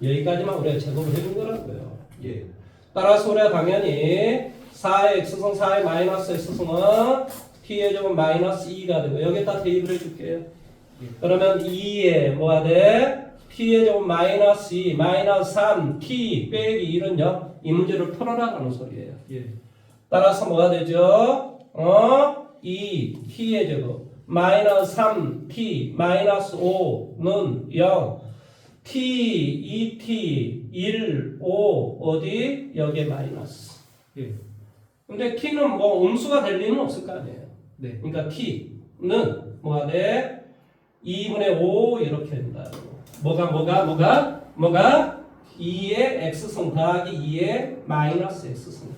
Speaker 1: 여기까지만 우리가 제곱을 해준 거라고요. 따라서 우리가 당연히 4의 x승 4의 마이너스 x승은 t의 제곱 마이너스 2가 되고 여기다 대입을 해줄게요. 그러면 2에 뭐가 돼? t의 제곱 마이너스 2 마이너스 3 t 빼기 1은요 이 문제를 풀어라라는 소리예요. 따라서 뭐가 되죠? 2 t의 제곱 마이너스 3 t 마이너스 5는 0 t 2t 1 5 어디? 여기에 마이너스. 근데 t는 뭐 음수가 될 리는 없을 거 아니에요. 그러니까 t는 뭐가 돼? 2분의 5 이렇게 된다. 뭐가 2의 x승 더하기 2의 마이너스 x승.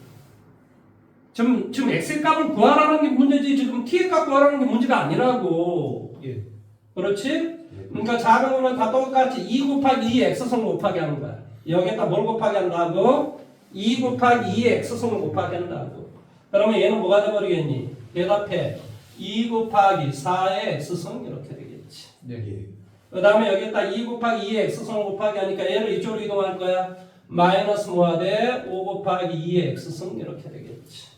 Speaker 1: 지금 x의 값을 구하라는 게 문제지 지금 t의 값 구하라는 게 문제가 아니라고.
Speaker 2: 예.
Speaker 1: 그렇지? 그러니까 작은 거는 다 똑같이 2 곱하기 2 x승 곱하기 하는 거야. 여기에다 뭘 곱하기 한다고? 2 곱하기 2 x승을 곱하기 한다고. 그러면 얘는 뭐가 돼버리겠니? 대답해. 2 곱하기 4의 x승 이렇게 되겠지.
Speaker 2: 네.
Speaker 1: 그 다음에 여기에다 2 곱하기 2의 x승 곱하기 하니까 얘를 이쪽으로 이동할 거야. 마이너스 뭐가 돼? 5 곱하기 2의 x승 이렇게 되겠지.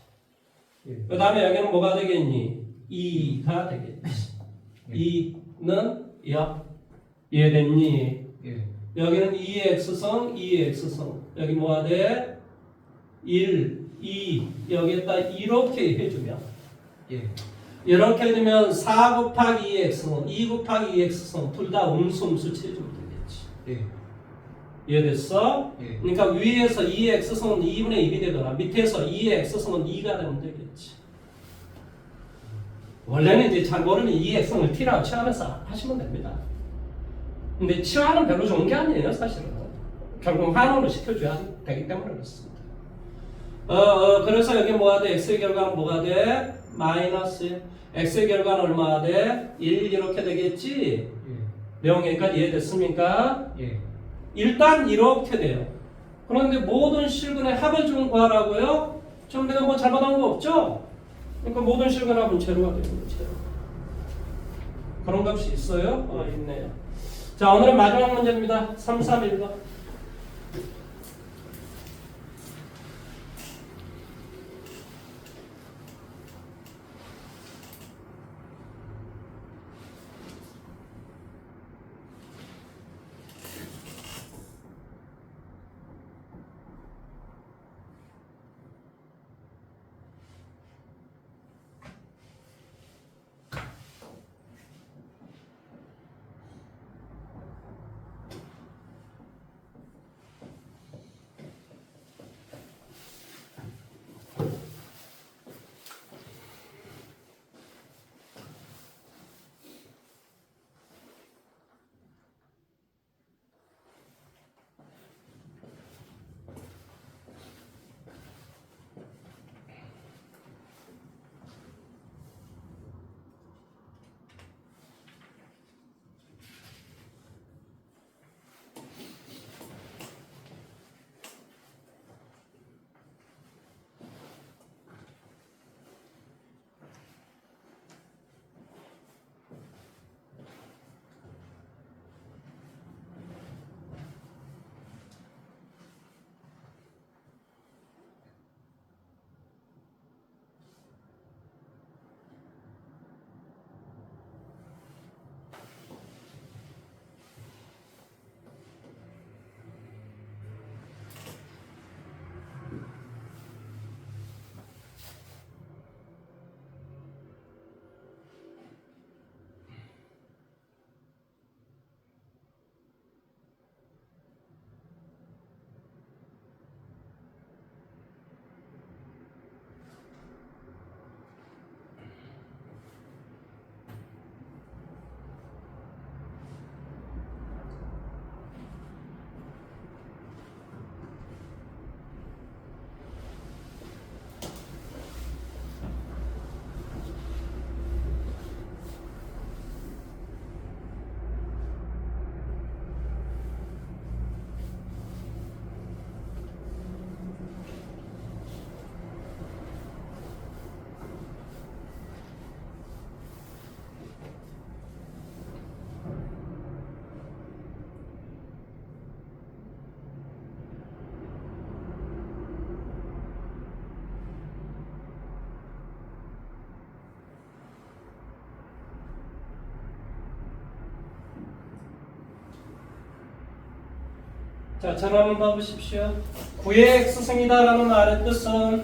Speaker 2: 예.
Speaker 1: 그 다음에 여기는 뭐가 되겠니? 2가 되겠지. 2는 야 이해됐니?
Speaker 2: 예.
Speaker 1: 여기는 2의 x승, 2의 x승. 여기 뭐가 돼? 1, 2 여기에다 이렇게 해주면
Speaker 2: 예.
Speaker 1: 이렇게 해주면 4 곱하기 2의 x승, 2 곱하기 2의 x승 둘 다 음수 취해주면 되겠지.
Speaker 2: 예.
Speaker 1: 이해됐어?
Speaker 2: 예.
Speaker 1: 그러니까 위에서 2의 x승은 2분의 1이 되거나 밑에서 2의 x승은 2가 되면 되겠지. 원래는 이제 잘 모르면 2의 x승을 t라고 취하면서 하시면 됩니다. 근데 치환은 별로 좋은 게 아니에요, 사실은. 결국 환원을 시켜줘야 되기 때문에 그렇습니다. 그래서 여기 뭐가 돼? x의 결과는 뭐가 돼? 마이너스. x의 결과는 얼마가 돼? 1 이렇게 되겠지?
Speaker 2: 예.
Speaker 1: 내용 여기까지 이해됐습니까?
Speaker 2: 예.
Speaker 1: 일단 이렇게 돼요. 그런데 모든 실근의 합을 좀 구하라고요? 지금 내가 뭐 잘못한 거 없죠? 그러니까 모든 실근 합은 제로가 되는 거죠. 그런 값이 있어요? 있네요. 자, 오늘은 마지막 문제입니다. 331번. 자, 전화 한번 봐보십시오. 9의 x승이다라는 말의 뜻은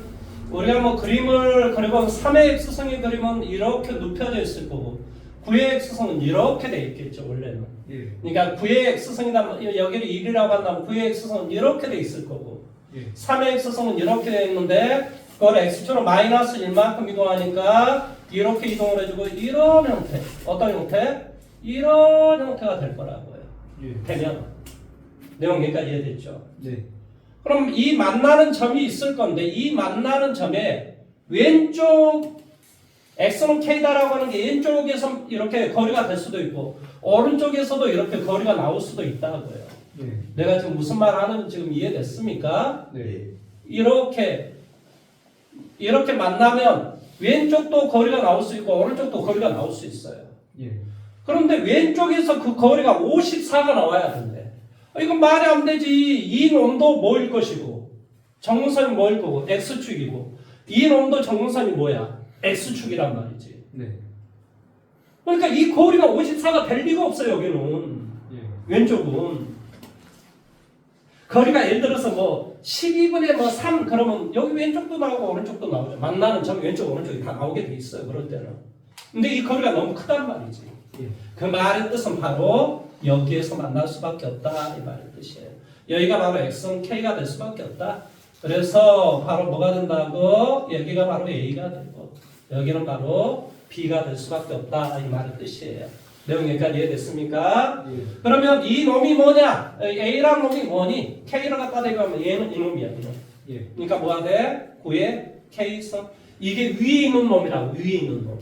Speaker 1: 우리가 뭐 그림을 그리고 3의 x승의 그림은 이렇게 눕혀져 있을 거고 9의 x승은 이렇게 돼 있겠죠, 원래는.
Speaker 2: 예.
Speaker 1: 그러니까 9의 x승이다, 여기를 1이라고 한다면 9의 x승은 이렇게 돼 있을 거고
Speaker 2: 예.
Speaker 1: 3의 x승은 이렇게 돼 있는데 그걸 x축으로 마이너스 1만큼 이동하니까 이렇게 이동을 해주고 이런 형태, 어떤 형태? 이런 형태가 될 거라고요.
Speaker 2: 예.
Speaker 1: 되면 내용 여기까지 이해됐죠?
Speaker 2: 네.
Speaker 1: 그럼 이 만나는 점이 있을 건데 이 만나는 점에 왼쪽 x는 k다라고 하는 게 왼쪽에서 이렇게 거리가 될 수도 있고 오른쪽에서도 이렇게 거리가 나올 수도 있다고요.
Speaker 2: 네.
Speaker 1: 내가 지금 무슨 말 하는지 지금 이해됐습니까?
Speaker 2: 네.
Speaker 1: 이렇게 만나면 왼쪽도 거리가 나올 수 있고 오른쪽도 거리가 나올 수 있어요.
Speaker 2: 예.
Speaker 1: 그런데 왼쪽에서 그 거리가 54가 나와야 된대. 이건 말이 안 되지. 이 놈도 뭐일 것이고 정문선이 뭐일 거고 x축이고 이 놈도 정문선이 뭐야? x축이란 말이지.
Speaker 2: 네.
Speaker 1: 그러니까 이 거리가 54가 될 리가 없어요. 여기는.
Speaker 2: 예.
Speaker 1: 왼쪽은. 거리가 예를 들어서 뭐 12분의 뭐 3 그러면 여기 왼쪽도 나오고 오른쪽도 나오죠. 만나는 점 왼쪽 오른쪽이 다 나오게 돼 있어요. 그럴 때는. 근데 이 거리가 너무 크단 말이지.
Speaker 2: 예.
Speaker 1: 그 말의 뜻은 바로 여기에서 만날 수밖에 없다 이 말의 뜻이에요. 여기가 바로 x는 k가 될 수밖에 없다. 그래서 바로 뭐가 된다고? 여기가 바로 a가 되고 여기는 바로 b가 될 수밖에 없다 이 말의 뜻이에요. 내용 여기까지 이해됐습니까?
Speaker 2: 예.
Speaker 1: 그러면 이 놈이 뭐냐? a란 놈이 뭐니? k를 갖다 대면 얘는 이 놈이야. 이 놈.
Speaker 2: 예.
Speaker 1: 그러니까 뭐가 돼? 9의 k선. 이게 위에 있는 놈이라고. 위에 있는 놈.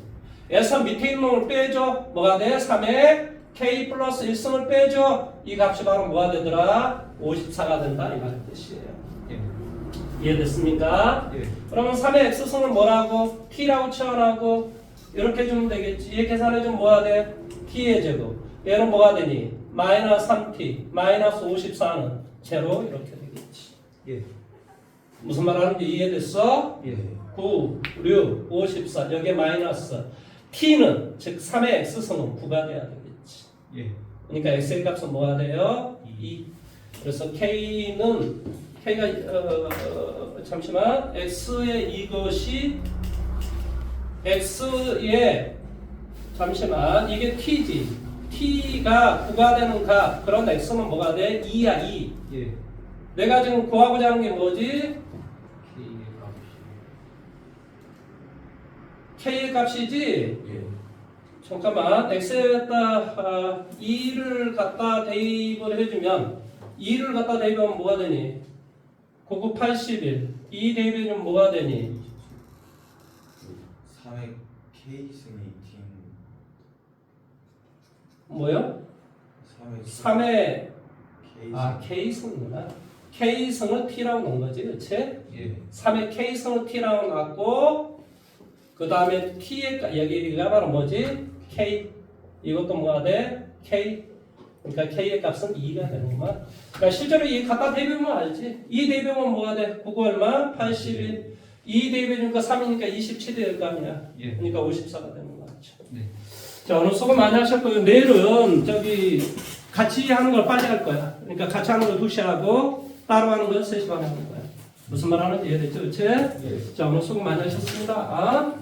Speaker 1: 에서 밑에 있는 놈을 빼줘. 뭐가 돼? 3의 k 플러스 1승을 빼줘. 이 값이 바로 뭐가 되더라? 54가 된다 이 말의 뜻이에요.
Speaker 2: 예.
Speaker 1: 이해됐습니까?
Speaker 2: 예.
Speaker 1: 그러면 3의 x승은 뭐라고? t라고 치환하고 이렇게 해주면 되겠지. 얘 계산해주면 뭐가 돼? t의 제곱. 얘는 뭐가 되니? 마이너스 3t 마이너스 54는 제로 이렇게 되겠지.
Speaker 2: 예.
Speaker 1: 무슨 말 하는지 이해됐어?
Speaker 2: 예.
Speaker 1: 9, 6, 54 여기에 마이너스 t는 즉 3의 x승은 9가 돼야 되겠지.
Speaker 2: 예.
Speaker 1: 그러니까 x의 값은 뭐가 돼요? 2. 그래서 k는 k가 잠시만 x의 이것이 x의 잠시만 이게 t지. t가 9가 되는 값 그런 x는 뭐가 돼? 2야 2.
Speaker 2: 예.
Speaker 1: 내가 지금 구하고자 하는 게 뭐지?
Speaker 2: K의 값이.
Speaker 1: k의 값이지?
Speaker 2: 예.
Speaker 1: 잠깐만 x에다 2를 갖다 대입을 해주면 2를 갖다 대입하면 뭐가 되니? 9, 81 2 대입해주면 뭐가 되니?
Speaker 3: 3의 K승이 팀
Speaker 1: 뭐요?
Speaker 3: 3의
Speaker 1: 3의 K승이구나. K승을 T라고 넣은 거지 그치?
Speaker 2: 예.
Speaker 1: 3의 K승을 T라고 놨고 그 다음에 T의 여기가 바로 뭐지? K 이것도 뭐가 돼? K 그러니까 K의 값은 2가 되는구만. 그러니까 실제로 이 갖다 대입하면 알지. 2 대입하면 뭐가 돼? 9가 얼마? 81 2 대입해주니까 3이니까 27이 될 거 아니야.
Speaker 2: 예.
Speaker 1: 그러니까 54가 되는 거 같죠.
Speaker 2: 네.
Speaker 1: 자 오늘 수고 많이 하셨고요. 내일은 저기 같이 하는 걸 빨리 할 거야. 그러니까 같이 하는 걸 2시 하고 따로 하는 걸 3시 반에 하는 거야. 무슨 말 하는지 이해됐죠? 그치?
Speaker 2: 예.
Speaker 1: 자 오늘 수고 많이 하셨습니다.